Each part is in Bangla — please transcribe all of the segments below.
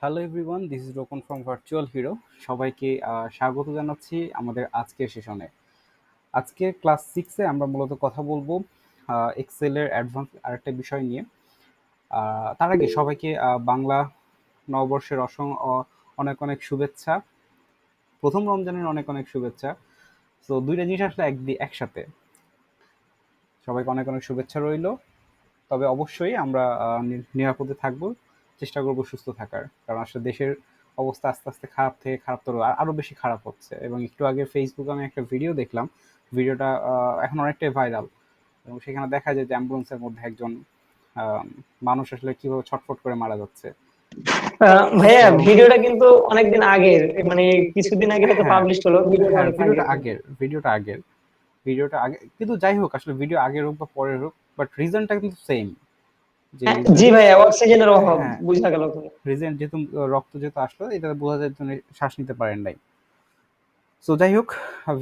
Hello everyone, this is Rokon from virtual hero. সবাইকে স্বাগত জানাচ্ছি আমাদের আজকের সেশনে। আজকে ক্লাস সিক্সে আমরা মূলত কথা বলবো এক্সেলের অ্যাডভান্স আরেকটা বিষয় নিয়ে। তার আগে সবাইকে বাংলা নববর্ষের অনেক অনেক শুভেচ্ছা। প্রথম রমজানের অনেক অনেক শুভেচ্ছা। তো দুইটা জিনিস আসলে একসাথে। সবাইকে অনেক অনেক শুভেচ্ছা রইলো। তবে অবশ্যই আমরা নিরাপদে থাকবো, চেষ্টা করব সুস্থ থাকার, কারণ আসলে দেশের অবস্থা আস্তে আস্তে খারাপ থেকে খারাপতর আরও বেশি খারাপ হচ্ছে। এবং একটু আগে ফেসবুকে আমি একটা ভিডিও দেখলাম, ভিডিওটা এখন অনেকটাই ভাইরাল। এবং সেখানে দেখা যায় যে অ্যাম্বুলেন্সের মধ্যে একজন আহ, মানুষ আসলে কীভাবে ছটফট করে মারা যাচ্ছে। ভাইয়া তো ভিডিওটা কিন্তু অনেকদিন আগের, মানে কিছুদিন আগে হয়তো হ্যাঁ, পাবলিশ হলো, ভিডিওটা হ্যাঁ, অনেক ভিডিওটা আগের। আগের ভিডিওটা আগের ভিডিওটা আগে, কিন্তু যাই হোক আসলে ভিডিও আগের হোক বা পরের হোক, বাট রিজনটা কিন্তু সেম। যে হ্যাঁ জি রিজন, ভাইয়া, অক্সিজেনের অভাব হ্যাঁ, বুঝা গেল তো। রিজেন্ট যেহেতু রক্ত যেহেতু আসলো, এটা বোঝা যায় যে উনি শ্বাস নিতে পারেন নাই। সো যাই হোক,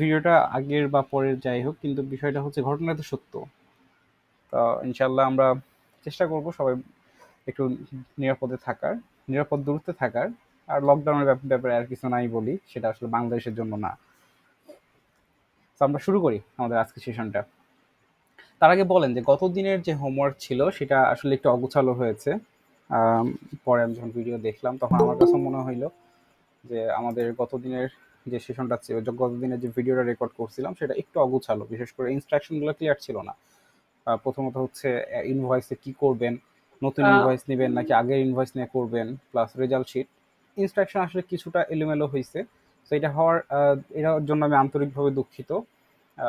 ভিডিওটা আগের বা পরের যাই হোক, কিন্তু বিষয়টা হচ্ছে ঘটনা তো সত্য। তো ইনশাল্লাহ আমরা চেষ্টা করব সবাই একটু নিরাপদে থাকার, নিরাপদ দূরত্বে থাকার। আর লকডাউনের ব্যাপারে আর কিছু নাই বলি, সেটা আসলে বাংলাদেশের জন্য না। তো আমরা শুরু করি আমাদের আজকের সেশনটা। তার আগে বলেন যে গত দিনের যে হোমওয়ার্ক ছিল সেটা আসলে একটু অগোছালো হয়েছে। আম, পরে আমি যখন ভিডিও দেখলাম তখন আমার কাছে মনে হইলো যে আমাদের গতদিনের যে সেশনটা ছিল, গতদিনের যে ভিডিওটা রেকর্ড করছিলাম সেটা একটু অগোছালো, বিশেষ করে ইনস্ট্রাকশনগুলো ক্লিয়ার ছিল না। প্রথমত হচ্ছে ইনভয়েসে কি করবেন, নতুন আহ, ইনভয়েস নেবেন নাকি আগের ইনভয়েস নিয়ে করবেন, প্লাস রেজাল্ট শিট, ইনস্ট্রাকশন আসলে কিছুটা এলোমেলো হয়েছে। তো এটা হওয়ার এটার জন্য আমি আন্তরিকভাবে দুঃখিত।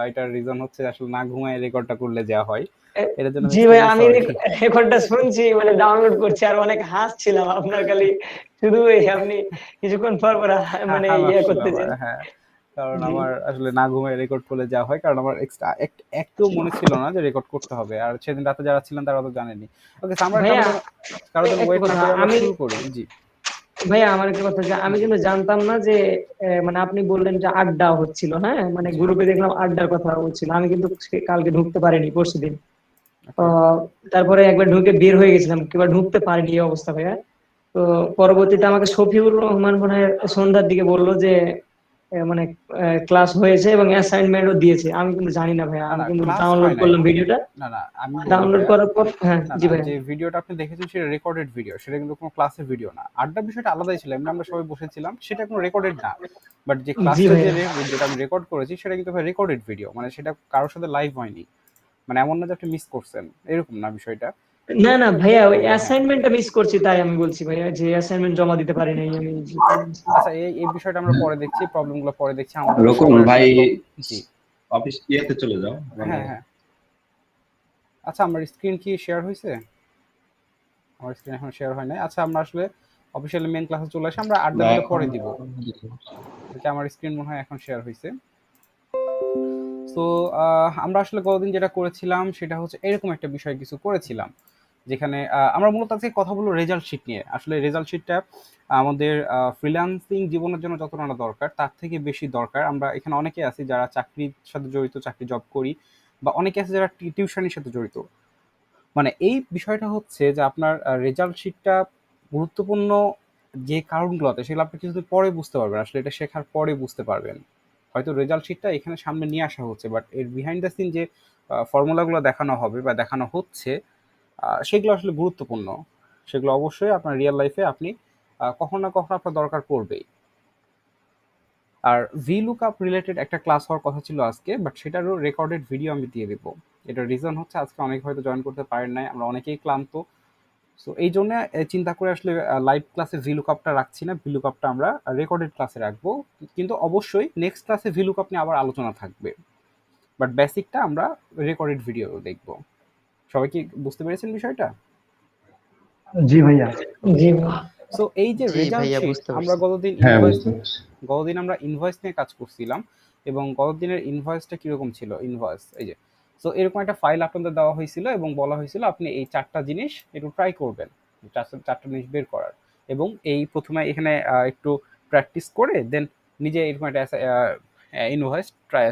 এটার রিজন হচ্ছে আসলে না ঘুমায় রেকর্ডটা করলে যা হয়, এ, এটার জন্য আমি জি ভাই, এক্সট্রিমলি আমি সরি। রেকর্ডটা শুনছি, মানে ডাউনলোড করছি আর অনেক হাসছিলাম আপনার খালি, শুধু এই আপনি কিছুক্ষণ পর পর মানে ইয়ে হাসছিলাম, করতেছেন। হ্যাঁ, কারণ জি আমার আসলে না ঘুমিয়ে রেকর্ড করলে যা হয়, কারণ আমার এক্সট্রা একটু মনে ছিল না যে রেকর্ড করতে হবে, আর সেদিন রাতে যারা ছিলেন তারা তো জানেনি। ওকে, আমরা ভাইয়া, কারোর জন্য একটা ওয়েট না কথা করে আমরা আমি, শুরু করি। জি, ভাইয়া আমার একটা কথা, যে আমি জি, কিন্তু জানতাম না যে মানে আপনি বললেন যে আড্ডা হচ্ছিল, হ্যাঁ মানে জি। গ্রুপে দেখলাম আড্ডার কথা হচ্ছিল, আমি কিন্তু কালকে ঢুকতে পারিনি, পরশুদিন। ওকে। তারপরে একবার ঢুকে বের হয়ে গেছিলাম, এবার ঢুকতে পারিনি এই অবস্থা ভাইয়া। তো পরবর্তীতে আমাকে শফিউর রহমান মনে হয় সন্ধ্যার দিকে বললো যে মানে ক্লাস হয়েছে এবং অ্যাসাইনমেন্টও দিয়েছে। আমি কিন্তু জানি না ভাইয়া, না, আমি না, কিন্তু ক্লাস ডাউনলোড হয় নাই। করলাম ভিডিওটা। না, না, আমি বলি ডাউনলোড ভাইয়া। করার পর, হ্যাঁ না, জি না, ভাইয়া। যে ভিডিওটা আপনি দেখেছেন সেটা রেকর্ডেড ভিডিও, সেটা কিন্তু কোনো ক্লাসের ভিডিও না। আড্ডা বিষয়টা আলাদাই ছিল, এমনি আমরা সবাই বসেছিলাম, সেটা কোনো রেকর্ডেড না। বাট যে জি ক্লাসটা ভাইয়া। যেটা আমি রেকর্ড করেছি সেটা কিন্তু ভাই রেকর্ডেড ভিডিও, মানে সেটা কারোর সাথে লাইভ হয়নি। মানে এমন না যে আপনি মিস করছেন, এরকম না বিষয়টা। না না ভাইয়া, ওই হ্যাঁ, হ্যাঁ। অ্যাসাইনমেন্টটা মিস করছি, তাই আমি বলছি ভাইয়া যে অ্যাসাইনমেন্ট জমা দিতে পারি নাই আমি। আচ্ছা, এই বিষয়টা আমরা পরে দেখছি, প্রবলেমগুলো পরে দেখছি, আমাদের রকম সবার ভাই, আসলে জি, অফিস ইয়েতে চলে যাও মানে। হ্যাঁ, হ্যাঁ। আচ্ছা, আমার স্ক্রিন কি শেয়ার হয়েছে? আমার স্ক্রিন এখন শেয়ার হয় নাই। আচ্ছা, আমরা আসলে অফিসিয়ালি মেন ক্লাসে চলে আসি, আমরা না আড্ডাগুলো এখন পরে দিব। ওকে, আমার স্ক্রিন মনে হয় এখন শেয়ার হয়েছে। সো আমরা আসলে গতদিন যেটা করেছিলাম সেটা হচ্ছে এরকম একটা বিষয় কিছু করেছিলাম, যেখানে আমরা মূলত আজকে কথা বলবো রেজাল্ট শিট নিয়ে। আসলে রেজাল্ট শিটটা আমাদের ফ্রিল্যান্সিং জীবনের জন্য যতটা না দরকার তার থেকে বেশি দরকার। আমরা এখানে অনেকে আছি যারা চাকরির সাথে জড়িত, চাকরি জব করি, বা অনেকে আছে যারা টিউশনের সাথে জড়িত। মানে এই বিষয়টা হচ্ছে যে আপনার রেজাল্ট শিটটা গুরুত্বপূর্ণ যে কারণগুলোতে, সেগুলো আপনি কিছুদিন পরে বুঝতে পারবেন, আসলে এটা শেখার পরে বুঝতে পারবেন। হয়তো রেজাল্ট শিটটা এখানে সামনে নিয়ে আসা হচ্ছে, বাট এর বিহাইন্ড দ্য সিন যে ফর্মুলাগুলো দেখানো হবে বা দেখানো হচ্ছে, সেগুলো আসলে গুরুত্বপূর্ণ। সেগুলো অবশ্যই আপনার রিয়েল লাইফে আপনি কখনো না কখনো আপনার দরকার পড়বেই। আর VLOOKUP রিলেটেড একটা ক্লাস হওয়ার কথা ছিল আজকে, বাট সেটারও রেকর্ডেড ভিডিও আমি দিয়ে দেবো। এটার রিজন হচ্ছে আজকে অনেক হয়তো জয়েন করতে পারেন নাই, আমরা অনেকেই ক্লান্ত। সো এই জন্য চিন্তা করে আসলে লাইভ ক্লাসে VLOOKUPটা রাখছি না, VLOOKUPটা আমরা রেকর্ডেড ক্লাসে রাখবো। কিন্তু অবশ্যই নেক্সট ক্লাসে VLOOKUP নিয়ে আবার আলোচনা থাকবে, বাট বেসিকটা আমরা রেকর্ডেড ভিডিও দেখবো। সবাই কি বুঝতে পেরেছেন বিষয়টা? জি ভাইয়া। জি ভাইয়া। সো এই যে জি রেজাল্ট ভাইয়া, শিট, বুঝতে আমরা পারছি। হ্যাঁ, বুঝতে পারছি। গতদিন আমরা ইনভয়েস নিয়ে কাজ করছিলাম। এবং গতদিনের ইনভয়েসটা কিরকম ছিল, ইনভয়েস এই যে, সো এরকম একটা ফাইল আপনাদের দেওয়া হয়েছিল এবং বলা হয়েছিল আপনি এই চারটা জিনিস একটু ট্রাই করবেন, চারটা জিনিস বের করার। এবং এই প্রথমে এখানে একটু প্র্যাকটিস করে দেন নিজে এরকম একটা ইনভয়েস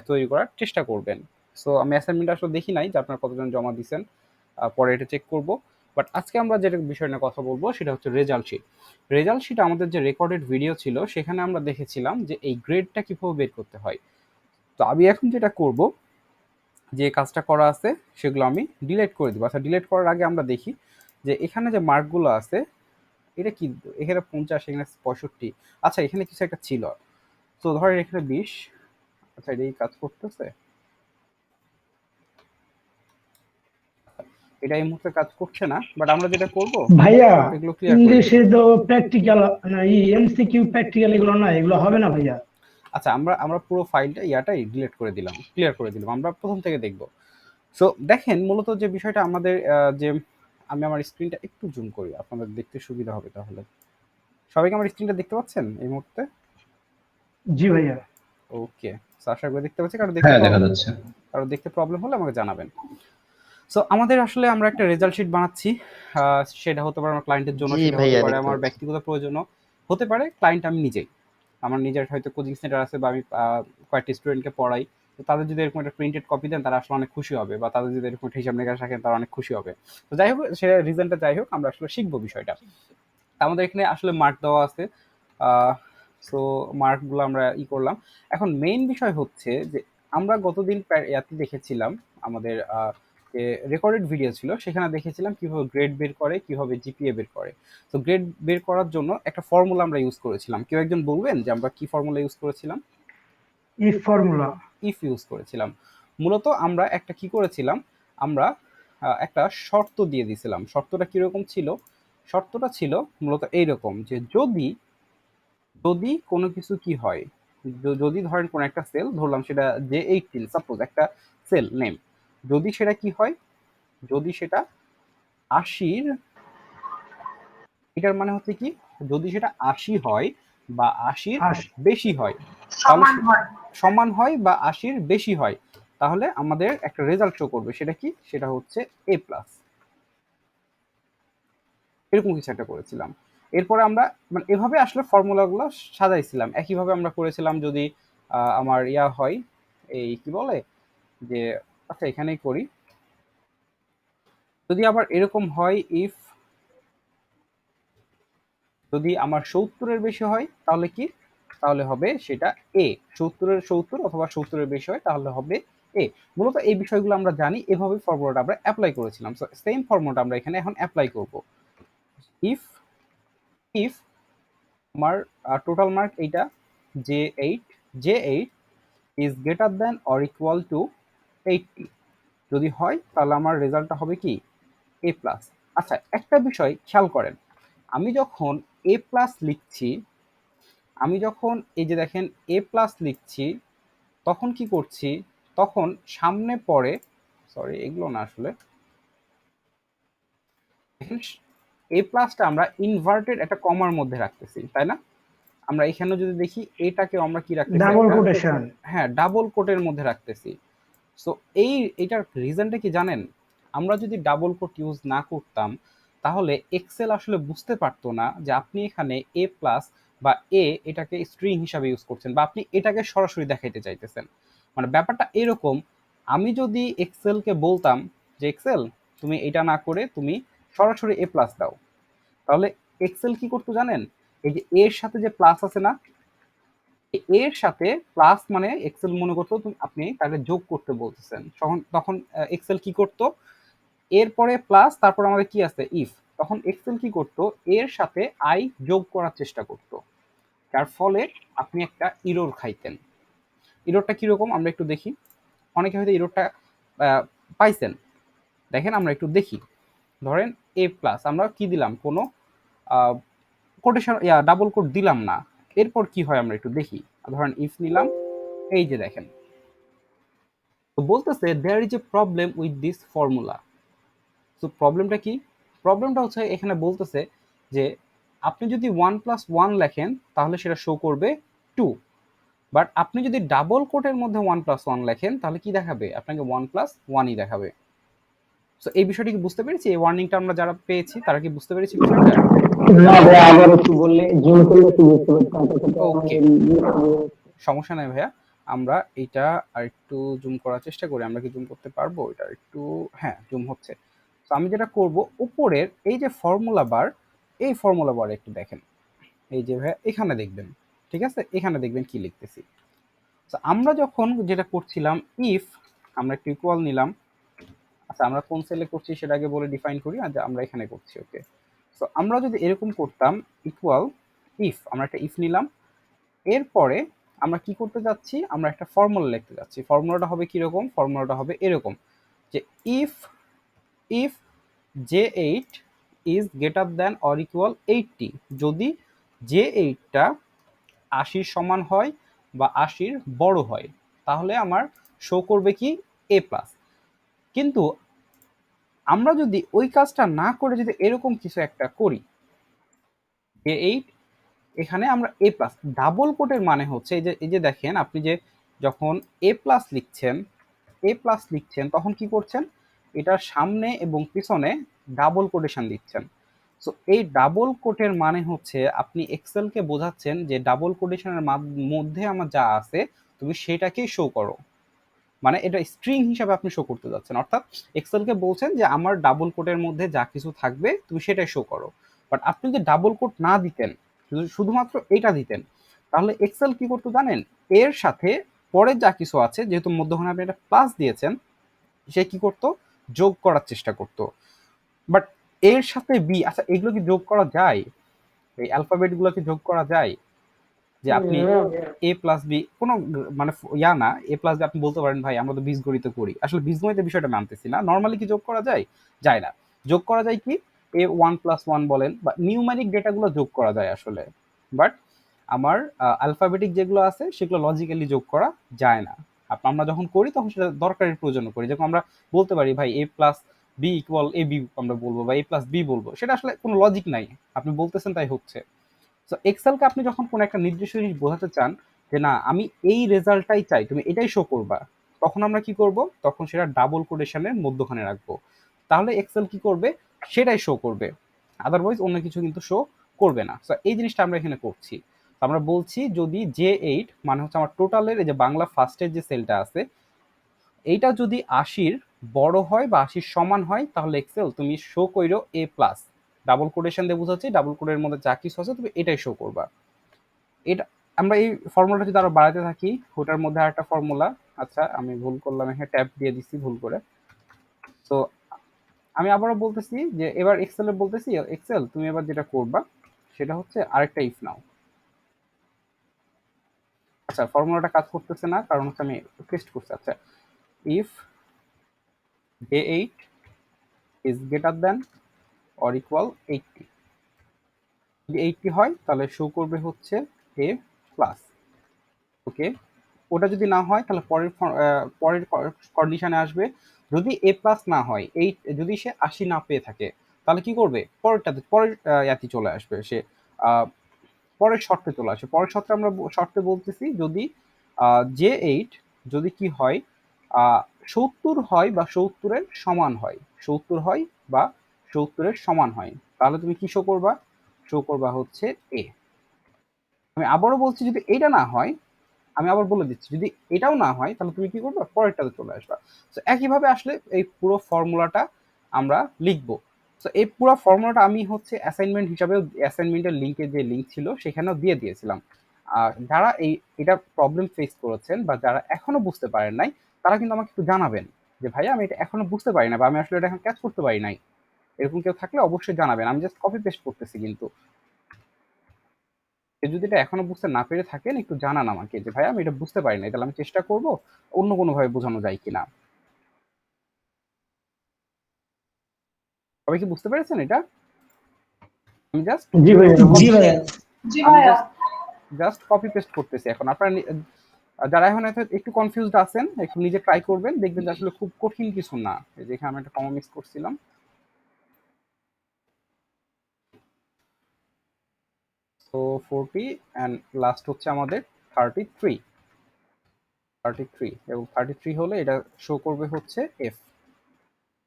তৈরি করার চেষ্টা করবেন। সো আমি অ্যাসাইনমেন্ট আসলে দেখি নাই যে আপনারা কতজন জমা দিয়েছেন, পরে এটা চেক করব। বাট আজকে আমরা যেটা বিষয় নিয়ে কথা বলবো সেটা হচ্ছে রেজাল্ট শিট। রেজাল্ট শিট আমাদের যে রেকর্ডেড ভিডিও ছিল সেখানে আমরা দেখেছিলাম যে এই গ্রেডটা কিভাবে বের করতে হয়। তো আমি এখন যেটা করব, যে কাজটা করা আছে সেগুলো আমি ডিলিট করে দিব। আচ্ছা, ডিলিট করার আগে আমরা দেখি যে এখানে যে মার্কগুলো আছে এটা কি, এখানে 50, এখানে 65, আচ্ছা এখানে কিছু একটা ছিল। তো ধরেন এখানে 20, আচ্ছা এটা এই কাজ করতেছে, এটা এই মুহূর্তে কাজ করছে না, বাট আমরা যেটা করব ভাইয়া এগুলো ক্লিয়ার করে দিব। ইংলিশে তো প্র্যাকটিক্যাল না, এমসিকিউ প্র্যাকটিক্যাল এগুলো না, এগুলো হবে না ভাইয়া। আচ্ছা, আমরা আমরা পুরো ফাইলটা ইয়াটাই ডিলিট করে দিলাম, ক্লিয়ার করে দিলাম, আমরা প্রথম থেকে দেখব। সো দেখেন মূলত যে বিষয়টা আমাদের যে আমি আমার স্ক্রিনটা একটু জুম করি, আপনাদের দেখতে সুবিধা হবে তাহলে। সবাইকে আমার স্ক্রিনটা দেখতে পাচ্ছেন এই মুহূর্তে? জি ভাইয়া। ওকে, আশা করি দেখতে পাচ্ছি। হ্যাঁ, দেখা যাচ্ছে। কারো দেখতে প্রবলেম হলে আমাকে জানাবেন। সো আমাদের আসলে আমরা একটা রেজাল্ট শিট বানাচ্ছি, সেটা হতে পারে আমার ক্লায়েন্টের জন্য, জি সেটা হতে ভাইয়া পারে দেখতে আমার পাচ্ছি। ব্যক্তিগত প্রয়োজনও, হতে পারে ক্লায়েন্ট আমি নিজেই, আমার নিজের হয়তো কোচিং সেন্টার আছে বা আমি কয়েকটি স্টুডেন্টকে পড়াই। তো তাদের যদি এরকম একটা প্রিন্টেড কপি দেন তারা আসলে অনেক খুশি হবে, বা তাদের যদি এরকম একটা হিসাব নিকাশ রাখেন তারা অনেক খুশি হবে। তো যাই হোক, সে রিজনটা যাই হোক, আমরা আসলে শিখবো বিষয়টা। তা আমাদের এখানে আসলে মার্ক দেওয়া আছে, সো মার্কগুলো আমরা করলাম। এখন মেইন বিষয় হচ্ছে যে আমরা গতদিন ইয়াতে দেখেছিলাম আমাদের যে রেকর্ডেড ভিডিও ছিল সেখানে দেখেছিলাম কিভাবে গ্রেড বের করে, কিভাবে জিপিএ বের করে। তো গ্রেড বের করার জন্য একটা ফর্মুলা আমরা ইউজ করেছিলাম। কেউ একজন বলবেন যে আমরা কি ফর্মুলা ইউজ করেছিলাম? If formula. ইফ ইউজ করেছিলাম। মূলত আমরা একটা কি করেছিলাম, আমরা একটা শর্ত দিয়ে দিয়েছিলাম। শর্তটা কিরকম ছিল? শর্তটা ছিল মূলত এইরকম যে যদি যদি কোনো কিছু কি হয়, যদি ধরেন কোনো একটা সেল ধরলাম সেটা J18, সাপোজ একটা সেল নেম, যদি সেটা কি হয়, যদি সেটা 80-র, এটার মানে হচ্ছে কি, যদি সেটা 80 হয় বা 80-র বেশি হয়, তাহলে সমান হয় বা 80-র বেশি হয়, তাহলে আমাদের একটা রেজাল্ট শো করবে। সেটা কি? সেটা হচ্ছে A প্লাস। এরকম কিছু একটা করেছিলাম। এরপরে আমরা মানে এভাবে আসলে ফর্মুলাগুলো সাজাইছিলাম। একইভাবে আমরা করেছিলাম যদি আমার ইয়া হয়, এই কি বলে যে, আচ্ছা এখানেই করি, যদি আবার এরকম হয় ইফ যদি আমার 70-এর বেশি হয় তাহলে কি, তাহলে হবে সেটা এ। 70-এর 70 অথবা 70-এর বেশি হয় তাহলে হবে এ। মূলত এই বিষয়গুলো আমরা জানি, এভাবে ফর্মুলাটা আমরা অ্যাপ্লাই করেছিলাম। সো সেম ফর্মুলাটা আমরা এখানে এখন অ্যাপ্লাই করব। ইফ ইফ আমার টোটাল মার্ক এইটা J8 is greater than or equal to 80, যদি হয় তাহলে আমার রেজাল্টটা হবে কি এ প্লাস। আচ্ছা একটা বিষয় খেয়াল করেন, আমি যখন এ প্লাস লিখছি, আমি যখন এই যে দেখেন এ প্লাস লিখছি, তখন কি করছি, তখন সামনে পরে, সরি এগুলো না আসলে, এ প্লাসটা আমরা ইনভার্টেড একটা কমার মধ্যে রাখতেছি, তাই না? আমরা এখানে যদি দেখি এটাকে আমরা কি রাখতেছি, ডাবল একটা, কোটেশন। হ্যাঁ ডাবল কোটের মধ্যে রাখতেছি। সো এটার রিজনটা কি জানেন? আমরা যদি ডাবল কোট ইউজ না করতাম তাহলে এক্সেল আসলে বুঝতে পারতো না যে আপনি এখানে এ প্লাস বা এটাকে স্ট্রিং হিসাবে ইউজ করছেন, বা আপনি এটাকে সরাসরি দেখাইতে চাইতেছেন। মানে ব্যাপারটা এরকম, আমি যদি এক্সেলকে বলতাম যে এক্সেল তুমি এটা না করে তুমি সরাসরি এ প্লাস দাও, তাহলে এক্সেল কি করতো জানেন? এই যে এর সাথে যে প্লাস আছে না, এর সাথে প্লাস মানে এক্সেল মনে করতো আপনি তাকে যোগ করতে বলতেছেন, তখন তখন এক্সেল কি করতো, এরপরে প্লাস তারপর আমাদের কি আছে ইফ, তখন এক্সেল কি করতো এর সাথে আই যোগ করার চেষ্টা করতো, যার ফলে আপনি একটা ইরর খাইতেন। ইররটা কিরকম আমরা একটু দেখি, অনেকে হয়তো ইররটা পাইছেন। দেখেন আমরা একটু দেখি, ধরেন এ প্লাস আমরা কি দিলাম, কোনো কোটেশন ডাবল কোট দিলাম না, এরপর কি হয় আমরা একটু দেখি। ধরেন ইফ নিলাম, এই যে দেখেন, তো বলতেছে there is a problem with this formula. তো প্রবলেমটা কি? প্রবলেমটা হচ্ছে এখানে বলতেছে যে আপনি যদি 1+1 লেখেন তাহলে সেটা শো করবে 2, বাট আপনি যদি ডাবল কোটের মধ্যে 1+1 লেখেন তাহলে কি দেখাবে? আপনাকে 1+1ই দেখাবে। তো এই বিষয়টি কি বুঝতে পেরেছি? এই ওয়ার্নিংটা আমরা যারা পেয়েছি তারা কি বুঝতে পেরেছি বিষয়টা? না ভাইয়া, আবার একটু বললে জুম করলে একটু বুঝতে পারতাম, তাতে তো ওকে, আমাদের সমস্যা নাই ভাইয়া, আমরা এটা আর একটু জুম করার চেষ্টা করি। আমরা কি জুম করতে পারবো? এটা একটু, হ্যাঁ জুম হচ্ছে। তো আমি যেটা করব, উপরের এই যে ফর্মুলা বার, এই ফর্মুলা বার একটু দেখেন, এই যে ভাই এখানে দেখবেন, ঠিক আছে, এখানে দেখবেন কি লিখতেছি। তো আমরা যখন যেটা করছিলাম, ইফ আমরা একটু ইকুয়াল নিলাম, আচ্ছা আমরা কোন সেলে করছি সেটা আগে বলে ডিফাইন করি, আর আমরা এখানে করছি, ওকে। তো আমরা যদি এরকম করতাম, ইকুয়াল ইফ, আমরা একটা ইফ নিলাম, এরপরে আমরা কি করতে যাচ্ছি, আমরা একটা ফর্মুলা লিখতে যাচ্ছি। ফর্মুলাটা হবে কিরকম, ফর্মুলাটা হবে এরকম যে if if J8 is greater than or equal 80, যদি J8টা 80 সমান হয় বা 80 বড় হয়, তাহলে আমার শো করবে কি A প্লাস। কিন্তু আমরা যদি ওই কাজটা না করে যদি এরকম কিছু একটা করি, J8 এখানে আমরা A প্লাস, ডাবল কোটের মানে হচ্ছে এই যে দেখেন, আপনি যে যখন A প্লাস লিখছেন তখন কি করছেন, এটার সামনে এবং পিছনে ডাবল কোটেশন দিচ্ছেন। সো এই ডাবল কোটের মানে হচ্ছে আপনি এক্সেলকে বোঝাচ্ছেন যে ডাবল কোটেশনের মধ্যে আমার যা আছে তুমি সেটাকেই শো করো, মানে এটা স্ট্রিং হিসাবে আপনি শো করতে যাচ্ছেন, অর্থাৎ এক্সেলকে বলছেন যে আমার ডাবল কোটের মধ্যে যা কিছু থাকবে তুমি সেটাই শো করো। বাট আপনি যদি ডাবল কোট না দিতেন, শুধুমাত্র এটা দিতেন, তাহলে এক্সেল কি করতো জানেন, এর সাথে পরে যা কিছু আছে, যেহেতু মধ্যখানে আপনি একটা প্লাস দিয়েছেন, সে কি করতো, যোগ করার চেষ্টা করতো। বাট এর সাথে বি, আচ্ছা এগুলো কি যোগ করা যায়, এই অ্যালফাবেট গুলো কি যোগ করা যায়, যে আপনি এ প্লাস বি কোনো মানে ইয়া না, এ প্লাস বি আপনি বলতে পারেন ভাই আমরা তো বীজগণিত করি, আসলে বীজগণিতের বিষয়টা মানতেছি না, নর্মালি কি যোগ করা যায়, যায় না। যোগ করা যায় কি, A1+1 বলেন বা নিউমেরিক ডেটাগুলো যোগ করা যায় আসলে, বাট আমার অ্যালফাবেটিক যেগুলো আছে সেগুলো লজিক্যালি যোগ করা যায় না। আমরা যখন করি তখন সেটা দরকারের প্রয়োজনে করি, যখন আমরা বলতে পারি ভাই A+B=AB আমরা বলবো বা A+B বলবো, সেটা আসলে কোনো লজিক নাই, আপনি বলতেছেন তাই হচ্ছে। তো এক্সেলকে আপনি যখন কোনো একটা নির্দিষ্ট জিনিস বোঝাতে চান যে না আমি এই রেজাল্টটাই চাই, তুমি এটাই শো করবা, তখন আমরা কি করব, তখন সেটা ডাবল কোটেশনের মধ্যখানে রাখবো, তাহলে এক্সেল কি করবে, সেটাই শো করবে, আদারওয়াইজ অন্য কিছু কিন্তু শো করবে না। তো এই জিনিসটা আমরা এখানে করছি। তো আমরা বলছি যদি J8 মানে হচ্ছে আমার টোটালের এই যে বাংলা ফার্স্টের যে সেলটা আছে, এইটা যদি 80-র বড় হয় বা 80-র সমান হয়, তাহলে এক্সেল তুমি শো কইরো A প্লাস, ডাবল কোটেশন দিয়ে বোঝাচ্ছি, ডাবল কোটের মধ্যে যা কিছু আছে তুমি এটাই শো করবা। এটা আমরা এই ফর্মুলাটা যদি আরো বাড়াতে থাকি, ওটার মধ্যে আরেকটা ফর্মুলা, আচ্ছা আমি ভুল করলাম, এখানে ট্যাব দিয়ে দিচ্ছি ভুল করে। তো আমি আবারও বলতেছি যে এবার এক্সেলে বলতেছি, এক্সেল তুমি এবার যেটা করবা সেটা হচ্ছে আরেকটা ইফ নাও। আচ্ছা ফর্মুলাটা কাজ করতেছে না, কারণ হচ্ছে আমি পেস্ট করছি। আচ্ছা if J8 is greater than or equal 80, যদি 80 হয় তাহলে শো করবে হচ্ছে A প্লাস, ওকে। ওটা যদি না হয় তাহলে পরের কন্ডিশনে আসবে, যদি A প্লাস না হয়, এই যদি সে 80 না পেয়ে থাকে, তাহলে কি করবে, পরের ইয়াতি চলে আসবে, সে আহ, পরের শর্তে চলে আসবে। পরের শর্তে আমরা শর্তে বলতেছি যদি J8 যদি কি হয়, 70 হয় বা 70-এর সমান হয়, 70 হয় বা 70-এর সমান হয়, তাহলে তুমি কি শো করবা, শো করবা হচ্ছে A। আমি আবারও বলছি যদি এটা না হয়, আমি আবার বলে দিচ্ছি যদি এটাও না হয়, তাহলে তুমি কি করবে, পরেরটাতে চলে আসবা। তো একইভাবে আসলে এই পুরো ফর্মুলাটা আমরা লিখবো। তো এই পুরো ফর্মুলাটা আমি হচ্ছে অ্যাসাইনমেন্ট হিসাবে, অ্যাসাইনমেন্টের লিঙ্কে যে লিঙ্ক ছিল সেখানেও দিয়ে দিয়েছিলাম। আর যারা এটা প্রবলেম ফেস করেছেন বা যারা এখনো বুঝতে পারেন নাই, তারা কিন্তু আমাকে একটু জানাবেন যে ভাইয়া আমি এটা এখনো বুঝতে পারি না, বা আমি আসলে এটা এখন ক্যাচ করতে পারি নাই, এরকম কেউ থাকলে অবশ্যই জানাবেন। আমি জাস্ট কপি পেস্ট করতেছি, কিন্তু যদি এটা এখনো বুঝতে না পেরে থাকেন একটু জানান আমাকে যে ভাই আমি এটা বুঝতে পারি না, তাহলে আমি চেষ্টা করব অন্য কোনো ভাবে বোঝানো যায় কিনা। সবাই কি বুঝতে পেরেছেন এটা? আমি জাস্ট জি ভাইয়া। জি ভাইয়া। আমি জাস্ট কপি পেস্ট করতেছি। এখন আপনারা যারা এখন একটু কনফিউজড আছেন একটু নিজে ট্রাই করবেন, দেখবেন যে আসলে খুব কঠিন কিছু না। এই যে এখানে আমি একটা কমা মিস করছিলাম। সো 40 এন্ড লাস্ট হচ্ছে আমাদের 33 এবং 33 হলে এটা শো করবে হচ্ছে এফ।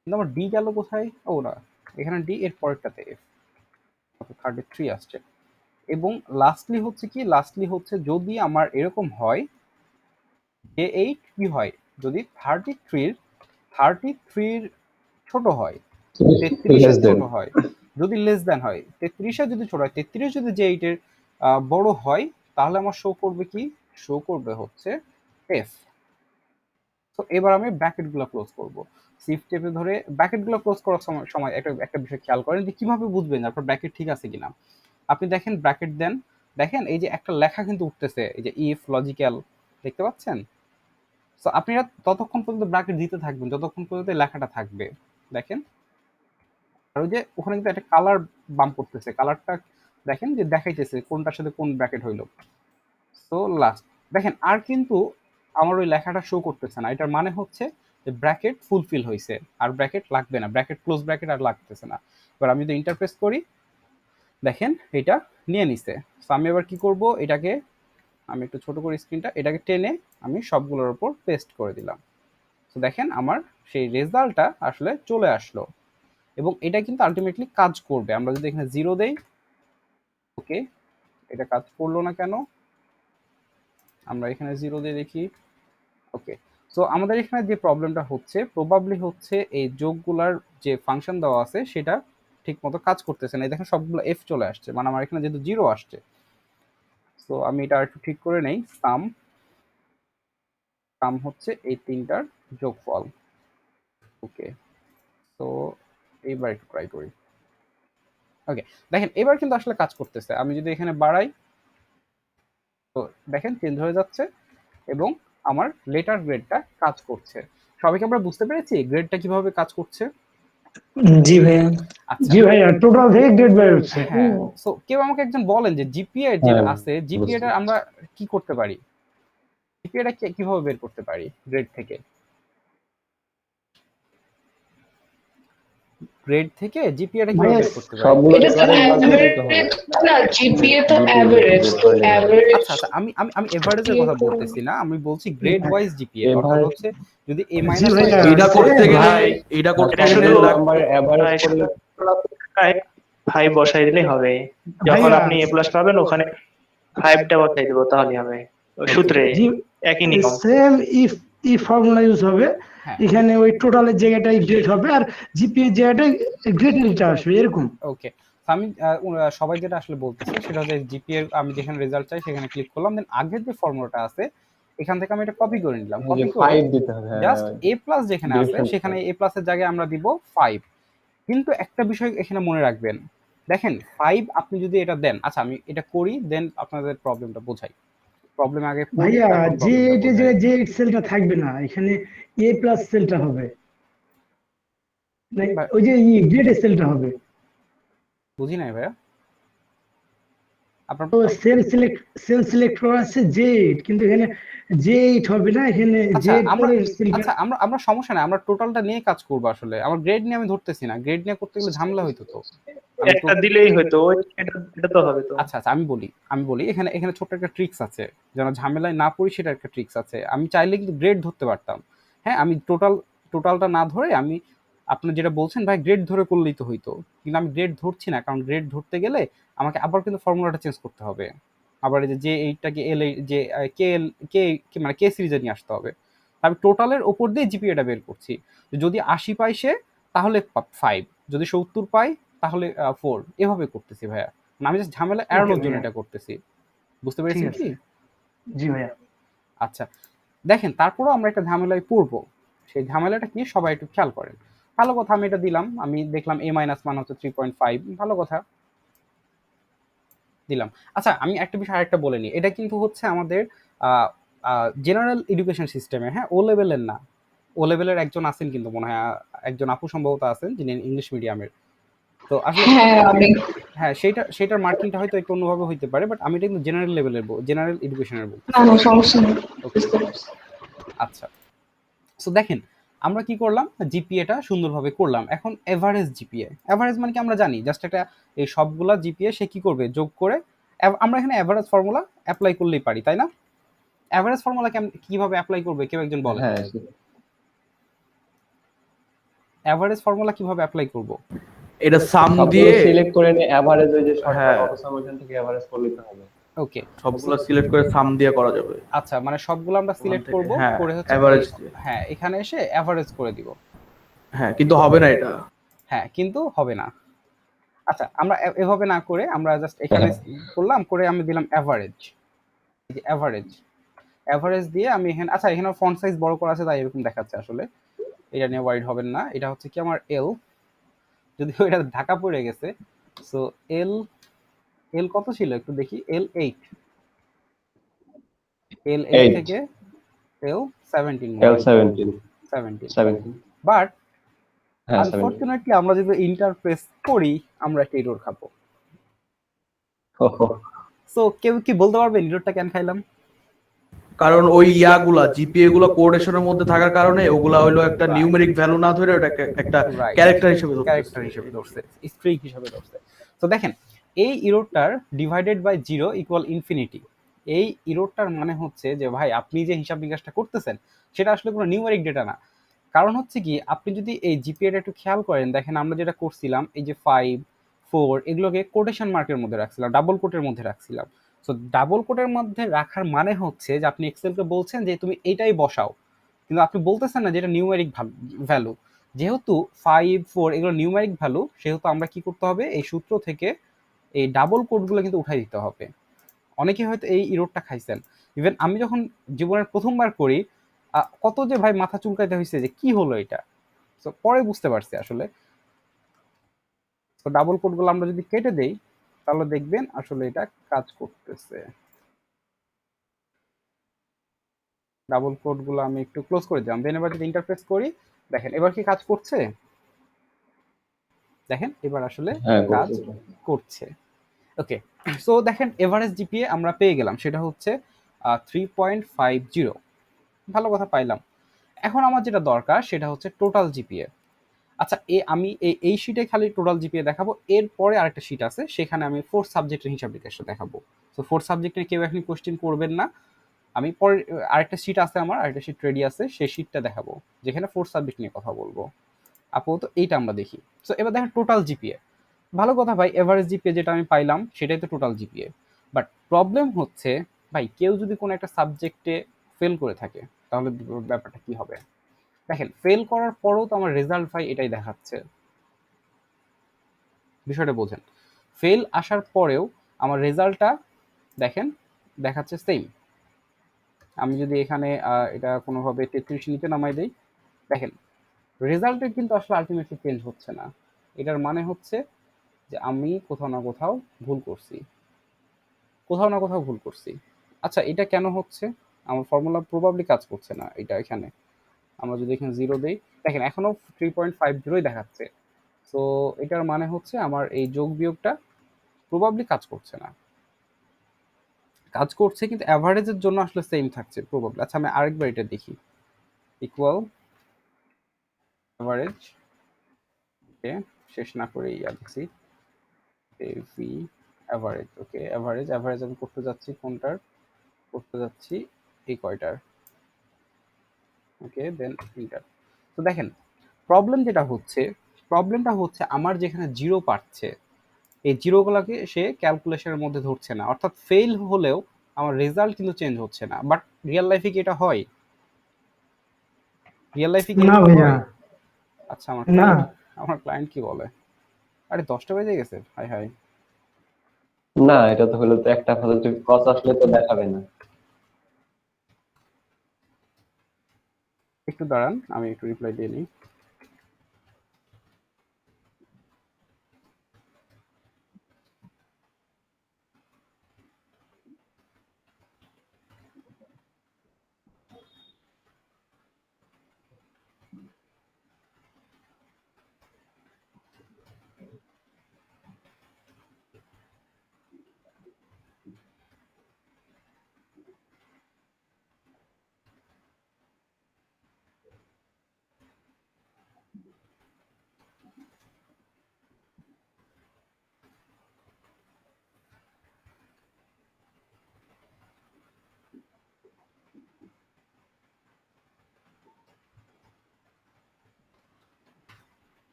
কিন্তু আমার ডি গেল কোথায়? ও না, এখানে ডি, এর পরেরটাতে এফ, 33 আসছে। এবং লাস্টলি হচ্ছে কি, লাস্টলি হচ্ছে যদি আমার এরকম হয় যে 8 কি হয়, যদি 33-র ছোট হয়, 33 এর Less than. ছোট হয়, যদি লেস দ্যান হয়, 33 এর যদি ছোট হয়, 33 যদি যে 8 এর বড় হয়, তাহলে আমার শো করবে কি? শো করবে হচ্ছে এফ। তো এবার আমি ব্র্যাকেট গুলো ক্লোজ করব। শিফট টেপে ধরে ব্র্যাকেট গুলো ক্লোজ করার সময় সময় একটা একটা বিষয় খেয়াল করেন যে কিভাবে বুঝবেন আপনার ব্র্যাকেট ঠিক আছে কিনা। আপনি দেখেন ব্র্যাকেট দেন, দেখেন এই যে একটা লেখা কিন্তু উঠতেছে, এই যে ইফ লজিক্যাল, দেখতে পাচ্ছেন? তো আপনারা ততক্ষণ পর্যন্ত ব্র্যাকেট দিতে থাকবেন যতক্ষণ পর্যন্ত এই লেখাটা থাকবে। দেখেন, আর ওই যে ওখানে কিন্তু একটা কালার বাম করতেছে, কালারটা দেখেন যে দেখাইতেছে কোনটার সাথে কোন ব্র্যাকেট হইলো। তো লাস্ট দেখেন আর কিন্তু আমার ওই লেখাটা শো করতেছে না, এটার মানে হচ্ছে যে ব্র্যাকেট ফুলফিল হয়েছে, আর ব্র্যাকেট লাগবে না, ব্র্যাকেট ক্লোজ ব্র্যাকেট আর লাগতেছে না। এবার আমি যদি ইন্টারপ্রেস করি, দেখেন এটা নিয়ে নিছে। তো আমি এবার কি করব, এটাকে আমি একটু ছোট করে স্ক্রিনটা, এটাকে টেনে আমি সবগুলোর উপর পেস্ট করে দিলাম। তো দেখেন আমার সেই রেজাল্টটা আসলে চলে আসলো, এবং এটা কিন্তু আলটিমেটলি কাজ করবে। আমরা যদি এখানে 0 দেই, ওকে, এটা কাজ করলো না কেন? আমরা এখানে 0 দিয়ে দেখি, ওকে। সো আমাদের এখানে যে প্রবলেমটা হচ্ছে, প্রবাবলি হচ্ছে এই যোগগুলার যে ফাংশন দেওয়া আছে সেটা ঠিক মতো কাজ করতেছে না। এই দেখেন সবগুলো এফ চলে আসছে, মানে আমার এখানে যেহেতু 0 আসছে। সো আমি এটা একটু ঠিক করে নেই। সাম সাম হচ্ছে এই তিনটার যোগফল, ওকে। তো এইবার একটু ট্রাই করি, ওকে। দেখেন এবার কিন্তু আসলে কাজ করতেছে। আমি যদি এখানে বাড়াই, তো দেখেন চেঞ্জ হয়ে যাচ্ছে, এবং আমার লেটার গ্রেডটা কাজ করছে। সবাইকে আমরা বুঝতে পেরেছি গ্রেডটা কিভাবে কাজ করছে? জি ভাইয়া। আচ্ছা, জি ভাইয়া, টোটাল থেকে গ্রেড বের হচ্ছে। হ্যাঁ। সো কেউ আমাকে একজন বলেন যে জিপিএ যেটা হ্যাঁ, আছে, জিপিএটা বুঝতে আমরা কি করতে পারি? জিপিএটা কিভাবে বের করতে পারি গ্রেড থেকে? গ্রেড থেকে জিপিএটা কিভাবে ভাইয়া বের করতে পারি? সবগুলো এটা তো এভারেজ বার করে দিতে হবে। অ্যাভারেজ না, জিপিএ তো GPA অ্যাভারেজ, বের তো করে দিতে হবে। অ্যাভারেজ আচ্ছা আচ্ছা, আমি আমি আমি এভারেজের কথা বলতেছি না, আমি বলছি গ্রেড ওয়াইজ জিপিএ, অর্থাৎ এভারেজ হচ্ছে যদি এ জি মাইনাস হয় ভাইয়া, তাহলে এটা C করতে হবে। গেলে ভাই এটা করতে এটা গেলে শুধু নাম্বার এভারেজ ভাই করলে ফাইভ বসাই দিলেই হবে। যখন ভাইয়া, আপনি এ প্লাস পাবেন ওখানে ফাইভটা বসাই দেবো, তাহলে হবে। ওই সূত্রে জি একই নিয়ম। Same if if formula use হবে। হ্যাঁ, এখানে ওই টোটালের জায়গাটায় গ্রেড হবে, আর জিপিএ জায়গাটায় গ্রেড নিচে আসবে, এরকম। ওকে। আমি সবাই যেটা আসলে বলতেছে সেটা হচ্ছে জিপিএ, আমি যেখানে রেজাল্ট চাই সেখানে ক্লিক করলাম, দেন আগের যে ফর্মুলাটা আছে এখান থেকে আমি এটা কপি করে নিলাম, এই যে কপি করে 5 দিতে হবে। হ্যাঁ, জাস্ট এ প্লাস যেখানে আছে ডিফারেন্ট সেখানে এ প্লাসের জায়গায় আমরা দিব 5। কিন্তু একটা বিষয় এখানে মনে রাখবেন, দেখেন 5 আপনি যদি এটা দেন, আচ্ছা আমি এটা করি দেন আপনাদের প্রবলেমটা বোঝাই। প্রবলেম আগে পড়ি ভাইয়া, তারপর যে প্রবলেমটা এটা বোঝাই। জায়গায় যে সেলটা থাকবে না, এখানে এ প্লাস সেলটা হবে, না ওই যে গ্রেড সেলটা হবে। বুঝি নাই ভাইয়া আপনার। তো সেল সিলেক্ট করা আছে জে8, কিন্তু এখানে জে8 হবে না, এখানে আচ্ছা জে8 আমরা পরের সেলটা। আচ্ছা আমরা আমরা সমস্যা নাই, আমরা টোটালটা নিয়ে কাজ করবো। আসলে আমার গ্রেড নিয়ে আমি ধরতেছি না, গ্রেড নিয়ে করতে গেলে ঝামেলা হইতো। তো আমি তো, একটা দিলেই হয়তো, এটা তো হবে তো। আচ্ছা আচ্ছা, আমি বলি এখানে এখানে ছোট্ট একটা ট্রিক্স আছে, যেন ঝামেলায় না পড়ি, সেটা একটা ট্রিক্স আছে। আমি চাইলে কিন্তু গ্রেড ধরতে পারতাম। হ্যাঁ, আমি টোটালটা না ধরে আমি, আপনি যেটা বলছেন ভাই গ্রেড ধরে করলেই তো হইতো, কিন্তু আমি গ্রেড ধরছি না, কারণ গ্রেড ধরতে গেলে আমাকে আবার কিন্তু ফর্মুলাটা চেঞ্জ করতে হবে। আবার এই যে এইটাকে এল, যে কে এল কে মানে কে সিরিজে নিয়ে আসতে হবে। আমি টোটালের ওপর দিয়ে জিপিএটা বের করছি। যদি 80 পাই সে, তাহলে 5, যদি 70 পাই তাহলে 4, এভাবে করতেছি ভাইয়া। মানে আমি জাস্ট ঝামেলা ওকে এড়ানোর জন্য ভাইয়া, এটা করতেছি। বুঝতে ঠিক পেরেছেন আছে। কি? জি ভাইয়া। আচ্ছা, দেখেন তারপরেও আমরা একটা ঝামেলায় পড়বো। সেই ঝামেলাটা কি সবাই একটু খেয়াল করেন। ভালো কথা, আমি এটা দিলাম, আমি দেখলাম এ মাইনাস মান হচ্ছে 3.5, ভালো কথা দিলাম। আচ্ছা আমি একটা বিষয় আরেকটা বলে নিই, এটা কিন্তু হচ্ছে আমাদের জেনারেল এডুকেশন সিস্টেমে, হ্যাঁ, ও লেভেলের না। ও লেভেলের একজন আছেন কিন্তু মনে হয়, একজন আপু সম্ভবত আছেন যিনি ইংলিশ মিডিয়ামের। তো আসলে হ্যাঁ আমি হ্যাঁ, সেটার মার্কিংটা হয়তো একটু অন্যভাবে হইতে পারে, বাট আমি এটা কিন্তু জেনারেল লেভেলের, জেনারেল এডুকেশনের না বলতেছি। না, সমস্যা নেই, ওকে, বুঝতে পারছি। আচ্ছা। সো দেখেন আমরা কি করলাম, জিপিএটা সুন্দরভাবে করলাম। এখন এভারেজ জিপিএ, এভারেজ মানে কি আমরা জানি, জাস্ট একটা এই সবগুলা জিপিএ সে কি করবে, যোগ করে আমরা এখানে এভারেজ ফর্মুলা অ্যাপ্লাই করলেই পারি, তাই না? এভারেজ ফর্মুলা কিভাবে অ্যাপ্লাই করবে কেউ একজন বলেন। হ্যাঁ, এভারেজ ফর্মুলা কিভাবে অ্যাপ্লাই করব? এটা সাম সবগুলো দিয়ে সিলেক্ট করে নিয়ে এভারেজ, ওই যে শর্টকাট হ্যাঁ অটো সাম ওইখান থেকে এভারেজ করে নিতে হবে। ওকে, সবগুলো সিলেক্ট করে সাম দিয়ে করা যাবে আচ্ছা, মানে সবগুলো আমরা ওখান সিলেক্ট থেকে। করব, হ্যাঁ, করে হচ্ছে অ্যাভারেজ দিয়ে। হ্যাঁ এখানে এসে এভারেজ করে দিব। হ্যাঁ কিন্তু হবে না এটা। হ্যাঁ, কিন্তু হবে না। আচ্ছা, আমরা এভাবে না করে আমরা জাস্ট এখানে করলাম, করে আমি দিলাম এভারেজ। এই যে এভারেজ, এভারেজ দিয়ে আমি এখানে, আচ্ছা এখানে ফন্ট সাইজ বড় করা আছে তাই এরকম দেখাচ্ছে আসলে। এটা নিয়ে ওয়ারিড হবেন না। এটা হচ্ছে কি আমার এল, যদিও এটা ঢাকা পড়ে গেছে। সো এল, এল কত ছিল একটু দেখি, এল 8, এল 8 8 থেকে এল 17 মনে হয়, L17 17। 17 বাট হ্যাঁ 17 আনফরচুনেটলি আমরা যদি ইন্টার প্রেস করি আমরা একটা এরর খাবো। ওহো, সো কেউ কি বলতে পারবে এররটা কেন খাইলাম? কারণ ওই ইয়াগুলা জিপিএ গুলা কোঅর্ডিনেশনের মধ্যে থাকার কারণে ওগুলা হইলো একটা Right. নিউমেরিক ভ্যালু না ধরে ওটা একটা রাইট, ক্যারেক্টার হিসেবে ধরতেছে। ক্যারেক্টার হিসেবে ধরছে, স্ট্রিং হিসেবে ধরছে। তো দেখেন এই ইরোরটার ডিভাইডেড বাই 0 ইকুয়াল ইনফিনিটি, এই ইরোরটার মানে হচ্ছে যে ভাই আপনি যে হিসাব নিকাশটা করতেছেন সেটা আসলে কোনো নিউমেরিক ডেটা না। কারণ হচ্ছে কি, আপনি যদি এই জিপিএটা একটু খেয়াল করেন, দেখেন আমরা যেটা করছিলাম এই যে 5 4 এগুলোকে কোটেশন মার্কের মধ্যে রাখছিলাম, ডাবল কোটের মধ্যে রাখছিলাম। সো ডাবল কোটের মধ্যে রাখার মানে হচ্ছে যে আপনি এক্সেলকে বলছেন যে তুমি এইটাই বসাও, কিন্তু আপনি বলতেছেন না যে এটা নিউমেরিক ভ্যালু। যেহেতু 5 4 এগুলো নিউমেরিক ভ্যালু, সেহেতু আমরা কি করতে হবে, এই সূত্র থেকে এই ডাবল কোডগুলো কিন্তু উঠাই দিতে হবে। অনেকে হয়তো এই ইরোরটা খাইছেন। ইভেন আমি যখন জীবনের প্রথমবার করি, কত যে ভাই মাথা চুলকাইতে হয়েছে যে কি হলো এটা। তো পরে বুঝতে পারছি আসলে। তো ডাবল কোডগুলো আমরা যদি কেটে দেই তাহলে দেখবেন আসলে এটা কাজ করতেছে। ডাবল কোডগুলো আমি একটু ক্লোজ করে দিলাম, দেন এবার যদি ইন্টারফেস করি, দেখেন এবার কি কাজ করছে, দেখেন এবার আসলে হ্যাঁ কাজ করছে। করছে। ওকে, সো দেখেন এভারেজ জিপিএ আমরা পেয়ে গেলাম, সেটা হচ্ছে 3.50। ভালো কথা পাইলাম। এখন আমার যেটা দরকার সেটা হচ্ছে টোটাল জিপিএ। আচ্ছা আমি এই শিটে খালি টোটাল জিপিএ দেখাবো, এরপরে আরেকটা শিট আছে সেখানে আমি 4 সাবজেক্টের হিসাব নিকাশটা দেখাবো। তো 4 সাবজেক্টে কেউ এখন কোশ্চেন করবেন না, আমি পরে আরেকটা শিট আছে, আমার আরেকটা শিট রেডি আছে, সেই শিটটা দেখাবো যেখানে 4 সাবজেক্ট নিয়ে কথা বলবো। আপাতত এইটা আমরা দেখি। সো এবার দেখেন টোটাল জিপিএ, ভালো কথা ভাই, এভারেজ জিপিএ যেটা আমি পাইলাম সেটাই তো টোটাল জিপিএ। বাট প্রবলেম হচ্ছে ভাই কেউ যদি কোনো একটা সাবজেক্টে ফেল করে থাকে তাহলে ব্যাপারটা কি হবে? দেখেন ফেল করার পরেও তো আমার রেজাল্ট ভাই এটাই দেখাচ্ছে, বিষয়টা বোঝেন। ফেল আসার পরেও আমার রেজাল্টটা দেখেন দেখাচ্ছে সেম। আমি যদি এখানে এটা কোনোভাবে 33 নিচে নামাই দেই, দেখেন রেজাল্টের কিন্তু আসলে আলটিমেটলি চেঞ্জ হচ্ছে না। এটার মানে হচ্ছে যে আমি কোথাও না কোথাও ভুল করছি, কোথাও না কোথাও ভুল করছি। আচ্ছা এটা কেন হচ্ছে? আমার ফর্মুলা প্রবাবলি কাজ করছে না এটা এখানে। আমরা যদি এখানে 0 দেই, দেখেন এখনো 3.50 দেখাচ্ছে। সো এটার মানে হচ্ছে আমার এই যোগ বিয়োগটা প্রবাবলি কাজ করছে না। কাজ করছে কিন্তু অ্যাভারেজের জন্য আসলে সেম থাকছে প্রবাবলি। আচ্ছা আমি আরেকবার এটা দেখি, ইকুয়াল অ্যাভারেজ, ওকে শেষ না করে ইয়া দেখছি ভি অ্যাভারেজ। ওকে অ্যাভারেজ, অ্যাভারেজ আমি করতে যাচ্ছি কোনটার, করতে যাচ্ছি এই কয়টার। ওকে দেন ইন্টার। তো দেখেন প্রবলেম যেটা হচ্ছে, প্রবলেমটা হচ্ছে আমার যেখানে জিরো পাচ্ছে এই জিরোগুলোকে সে ক্যালকুলেশনের মধ্যে ধরছে না, অর্থাৎ ফেল হলেও আমার রেজাল্ট কিন্তু চেঞ্জ হচ্ছে না। বাট রিয়েল লাইফে কি এটা হয়? রিয়েল লাইফে কি না এরকম ভাইয়া, হয়? আচ্ছা আমার না। ক্লায়েন্ট, আমার ক্লায়েন্ট কি বলে, আরে 10টা বেজে গেছে, হাই হাই। না এটা তো হলো তো একটা পজিটিভ ক্রস আসলে তো দেখাবে না। একটু দাঁড়ান আমি একটু রিপ্লাই দিয়ে নিই।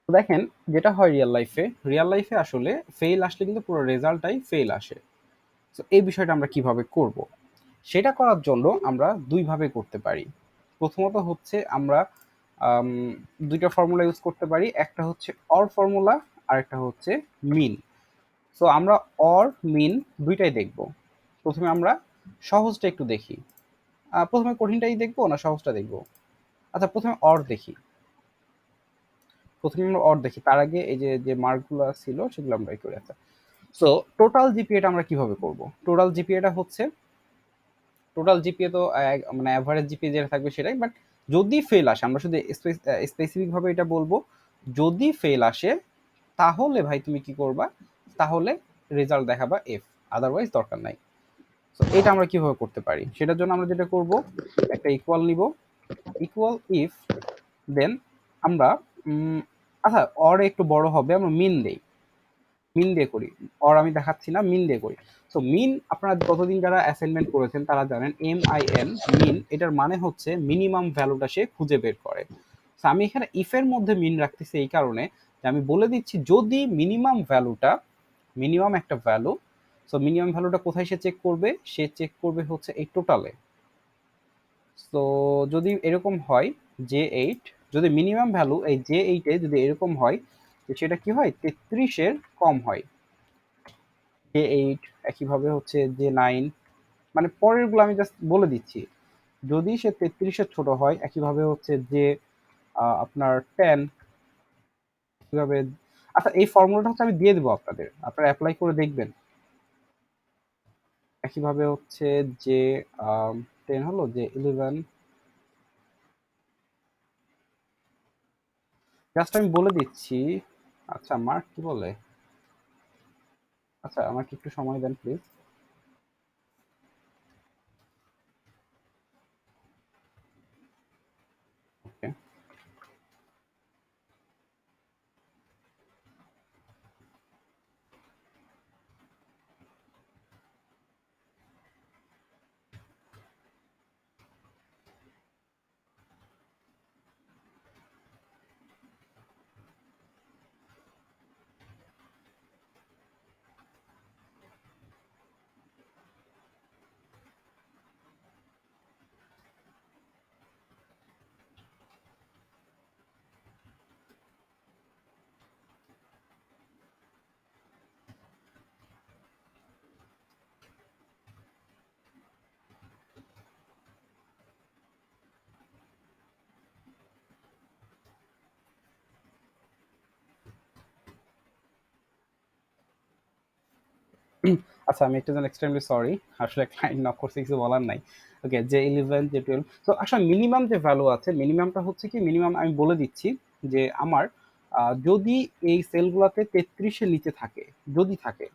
তো দেখেন যেটা হয় রিয়েল লাইফে, রিয়েল লাইফে আসলে ফেল আসলে কিন্তু পুরো রেজাল্টটাই ফেল আসে। তো এই বিষয়টা আমরা কিভাবে করব, সেটা করার জন্য আমরা দুইভাবে করতে পারি। প্রথমত হচ্ছে আমরা আম, দুইটা ফর্মুলা ইউজ করতে পারি, একটা হচ্ছে অর ফর্মুলা আর একটা হচ্ছে মিন। সো আমরা অর মিন দুইটাই দেখব। প্রথমে আমরা সহজটা একটু দেখি। প্রথমে কঠিনটাই দেখবো না সহজটা দেখবো? আচ্ছা, প্রথমে অর দেখি। প্রথমে আমরা অর দেখি, তার আগে এই যে যে মার্কগুলো ছিল সেগুলো আমরা করে। আচ্ছা, সো টোটাল জিপিএটা আমরা কিভাবে করব? টোটাল জিপিএটা হচ্ছে, টোটাল জিপিএ তো মানে অ্যাভারেজ জিপিএ যেটা থাকবে সেটাই, বাট যদি ফেল আসে, আমরা শুধু স্পেসিফিক ভাবে এটা বলবো, যদি ফেল আসে তাহলে ভাই তুমি কি করবা? তাহলে রেজাল্ট দেখাবা এফ, আদারওয়াইজ দরকার নাই। তো এটা আমরা কিভাবে করতে পারি? সেটার জন্য আমরা যেটা করব, একটা ইকুয়াল নিব, ইকুয়াল ইফ, দেন আমরা আচ্ছা অর একটু বড় হবে, আমরা মিন দেই, মিন দিয়ে করি। অর আমি দেখাচ্ছি না, মিন দিয়ে করি। সো মিন, আপনারা গতদিন যারা অ্যাসাইনমেন্ট করেছেন তারা জানেন MIN, মিন এটার মানে হচ্ছে মিনিমাম ভ্যালুটা সে খুঁজে বের করে। সো আমি এখানে ইফের মধ্যে মিন রাখতেছি এই কারণে যে আমি বলে দিচ্ছি যদি মিনিমাম ভ্যালুটা, মিনিমাম একটা ভ্যালু, সো মিনিমাম ভ্যালুটা কোথায় সে চেক করবে? সে চেক করবে হচ্ছে এই টোটালে। তো যদি এরকম হয় J8, যদি মিনিমাম ভ্যালু এই J8 এ যদি এরকম হয় যে সেটা কি হয় 33-এর কম হয়, J8 একইভাবে হচ্ছে J9, মানে পরেরগুলো আমি জাস্ট বলে দিচ্ছি। যদি সে 33-এর ছোট হয়, একইভাবে হচ্ছে যে আপনার 10, কিভাবে, আচ্ছা এই ফর্মুলাটা হচ্ছে আমি দিয়ে দেবো আপনাদের, আপনারা অ্যাপ্লাই করে দেখবেন। একইভাবে হচ্ছে যে 10 হলো, যে 11, জাস্ট আমি বলে দিচ্ছি। আচ্ছা মার্ক কি বলে? আচ্ছা আমাকে একটু সময় দেন প্লিজ। ওকে, আচ্ছা আমি একটু এক্সট্রিমলি সরি, আসলে ক্লায়েন্ট নক করছে, কিছু বলার নাই। ওকে, J11 J12, তো আসলে মিনিমাম যে ভ্যালু আছে, মিনিমামটা হচ্ছে কি, মিনিমাম আমি বলে দিচ্ছি যে আমার যদি এই সেলগুলোতে 33-এর নিচে থাকে, যদি থাকে,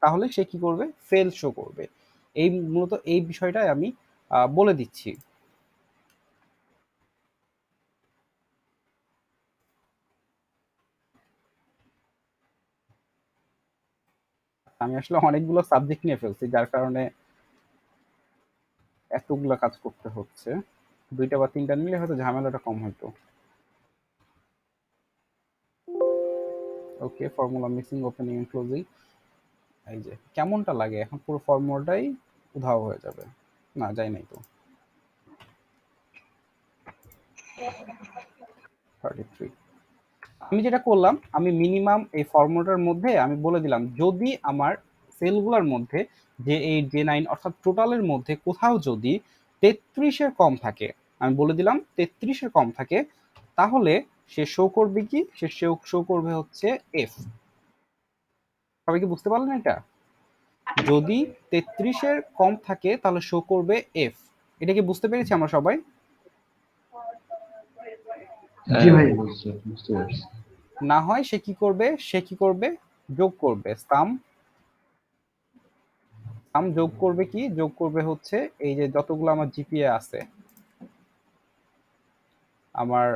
তাহলে সে কি করবে? ফেল শো করবে। এই মূলত এই বিষয়টাই আমি বলে দিচ্ছি। আমি আসলে অনেকগুলো সাবজেক্ট নিয়ে ফেলছি, যার কারণে এতগুলো কাজ করতে হচ্ছে। দুইটা বা তিনটা নিলে হয়তো ঝামেলাটা কম হতো। Okay, formula missing, opening and closing. এই যে কেমনটা লাগে এখন, পুরো ফর্মুলাটাই উধাও হয়ে যাবে। না যাই নাই তো, 33। আমি যেটা করলাম, আমি মিনিমাম এই ফর্মুলাটার মধ্যে আমি বলে দিলাম যদি আমার সেলগুলোর মধ্যে J8 J9 অর্থাৎ টোটালের মধ্যে কোথাও যদি 33-এর কম থাকে, আমি বলে দিলাম 33-এর কম থাকে, তাহলে সে শো করবে কি? সে শো করবে হচ্ছে এফ। সবাই কি বুঝতে পারলেন এটা? যদি 33-এর কম থাকে তাহলে শো করবে এফ। এটা কি বুঝতে পেরেছি আমরা সবাই? জি ভাই। বুঝতে পারছি। না হয় সে কি করবে? সে কি করবে? যোগ করবে, সাম যোগ করবে, কি যোগ করবে হচ্ছে এই যে যতগুলো আমার জিপিএ আছে আমার,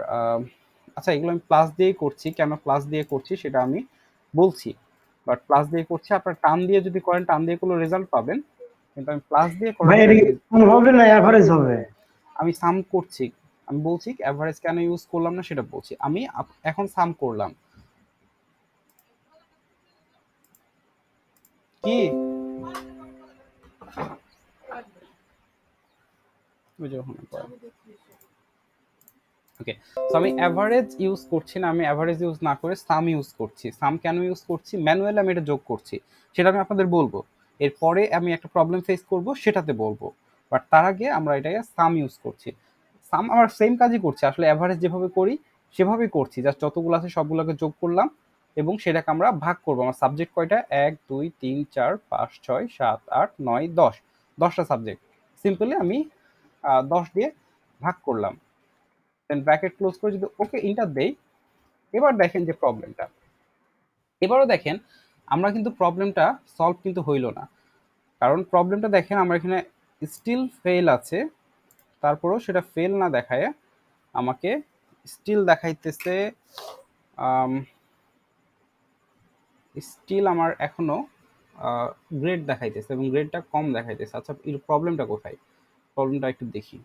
আচ্ছা এগুলো আমি প্লাস দিয়েই করছি, কেন প্লাস দিয়ে করছি সেটা আমি বলছি, বাট প্লাস দিয়ে করছি। আপনার টান দিয়ে যদি করেন, টান দিয়ে কোনো রেজাল্ট পাবেন, কিন্তু আমি প্লাস দিয়ে করার ভাই এটা কি কম হবে না এভারেজ হবে? আমি সাম করছি, আমি বলছি অ্যাভারেজ কেন ইউজ করলাম না সেটা বলছি। আমি এখন সাম করলাম কি, ওই যে ওখানে কর। ওকে, সো আমি অ্যাভারেজ ইউজ করছি না, আমি অ্যাভারেজ ইউজ না করে সাম ইউজ করছি। সাম কেন ইউজ করছি? ম্যানুয়ালি আমি এটা যোগ করছি, সেটা আমি আপনাদের বলবো। এরপরে আমি একটা প্রবলেম ফেস করব, সেটাতে বলবো। বাট তার আগে আমরা এটাকে সাম ইউজ করছি। সাম আমার সেম কাজই করছি, আসলে অ্যাভারেজ যেভাবে করি সেভাবেই করছি, জাস্ট যতগুলো আছে সবগুলোকে যোগ করলাম এবং সেটাকে আমরা ভাগ করবো। আমার সাবজেক্ট কয়টা? 1 2 3 4 5 6 7 8 9 10, 10টা সাবজেক্ট। সিম্পলি আমি 10 দিয়ে ভাগ করলাম, দেন ব্র্যাকেট ক্লোজ করে যদি ওকে ইন্টার দেই, এবার দেখেন যে প্রবলেমটা, এবারও দেখেন আমরা কিন্তু প্রবলেমটা সলভ কিন্তু হইল না। কারণ প্রবলেমটা দেখেন আমার এখানে স্টিল ফেল আছে, তারপরেও সেটা ফেল না দেখায় আমাকে স্টিল দেখাইতেছে, স্টিল আমার এখনো গ্রেড দেখাইতেছে এবং গ্রেডটা কম দেখাইতেছে। আচ্ছা, এর প্রবলেমটা কোথায়? প্রবলেমটা একটু দেখি।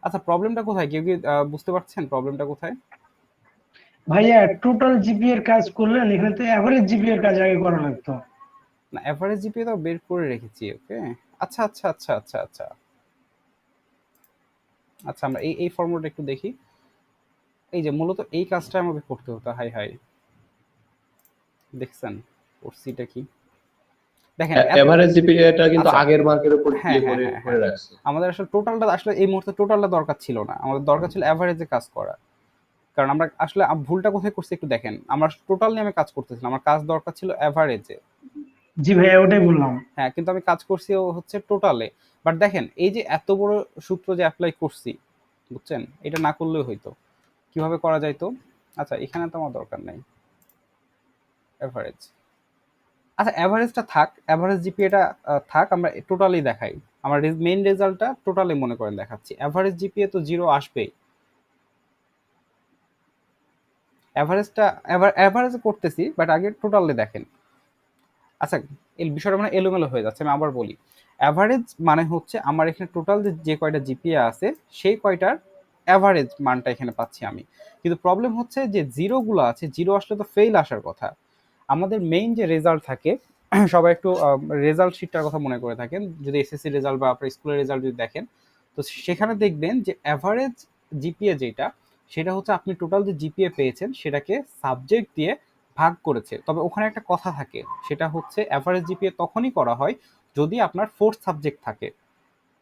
আচ্ছা, প্রবলেমটা কোথায়? কেউ কি বুঝতে পারছেন প্রবলেমটা কোথায়? ভাইয়া টোটাল জিপি এর কাজ করলেন, এখানে তো এভারেজ জিপি এর কাজ আগে করা লাগতো। না, এভারেজ জিপিএ তো বের করে রেখেছি। ওকে, আচ্ছা আচ্ছা আচ্ছা আচ্ছা আচ্ছা আচ্ছা, আমরা এই ফর্মুলাটা একটু দেখি। এই যে মূলত এই কাজটা আমাকে করতে হতো। হাই হাই, দেখছেন করছিটা কি? দেখেন এভারেজ জিপিএটা কিন্তু আচ্ছা, আগের মার্কের উপর হ্যাঁ দিয়ে হ্যাঁ করে হ্যাঁ করে হ্যাঁ, রাখছে। আমাদের আসলে টোটালটা আসলে এই মুহূর্তে টোটালটা দরকার ছিল না, আমাদের দরকার ছিল অ্যাভারেজে কাজ করা। কারণ আমরা আসলে ভুলটা কোথায় করছি একটু দেখেন, আমরা টোটাল নিয়ে আমি কাজ করতেছিলাম, আমার কাজ দরকার ছিল অ্যাভারেজে। জি ভাইয়া ওটাই বললাম। হ্যাঁ, কিন্তু আমি কাজ করছি হচ্ছে টোটালে। বাট দেখেন এই যে এত বড় সূত্র যে অ্যাপ্লাই করছি, বুঝছেন, এটা না করলেও হইতো। কিভাবে করা যাইতো? আচ্ছা, এখানে তো আমার দরকার নাই অ্যাভারেজ। আচ্ছা, অ্যাভারেজটা থাক, অ্যাভারেজ জিপিএটা থাক, আমরা টোটালি দেখাই। আমার মেইন রেজাল্টটা টোটালি মনে করেন দেখাচ্ছি, অ্যাভারেজ জিপিএ তো 0 আসবেই। অ্যাভারেজটা অ্যাভারেজ করতেছি, বাট আগে টোটালি দেখেন। আচ্ছা, এই বিষয়টা মানে এলোমেলো হয়ে যাচ্ছে, আমি আবার বলি। অ্যাভারেজ মানে হচ্ছে আমার এখানে টোটাল যে কয়টা জিপিএ আছে সেই কয়টার অ্যাভারেজ মানটা এখানে পাচ্ছি আমি। কিন্তু প্রবলেম হচ্ছে যে জিরোগুলো আছে, জিরো আসলে তো ফেল আসার কথা। আমাদের মেইন যে রেজাল্ট থাকে, সবাই একটু রেজাল্ট শিটটার কথা মনে করে থাকেন, যদি এসএসসি রেজাল্ট বা আপনার স্কুলের রেজাল্ট যদি দেখেন, তো সেখানে দেখবেন যে অ্যাভারেজ জিপিএ যেটা, সেটা হচ্ছে আপনি টোটাল যে জিপিএ পেয়েছেন সেটাকে সাবজেক্ট দিয়ে ভাগ করেছে। তবে ওখানে একটা কথা থাকে, সেটা হচ্ছে অ্যাভারেজ জিপিএ তখনই করা হয় যদি আপনার ফোর্থ সাবজেক্ট থাকে,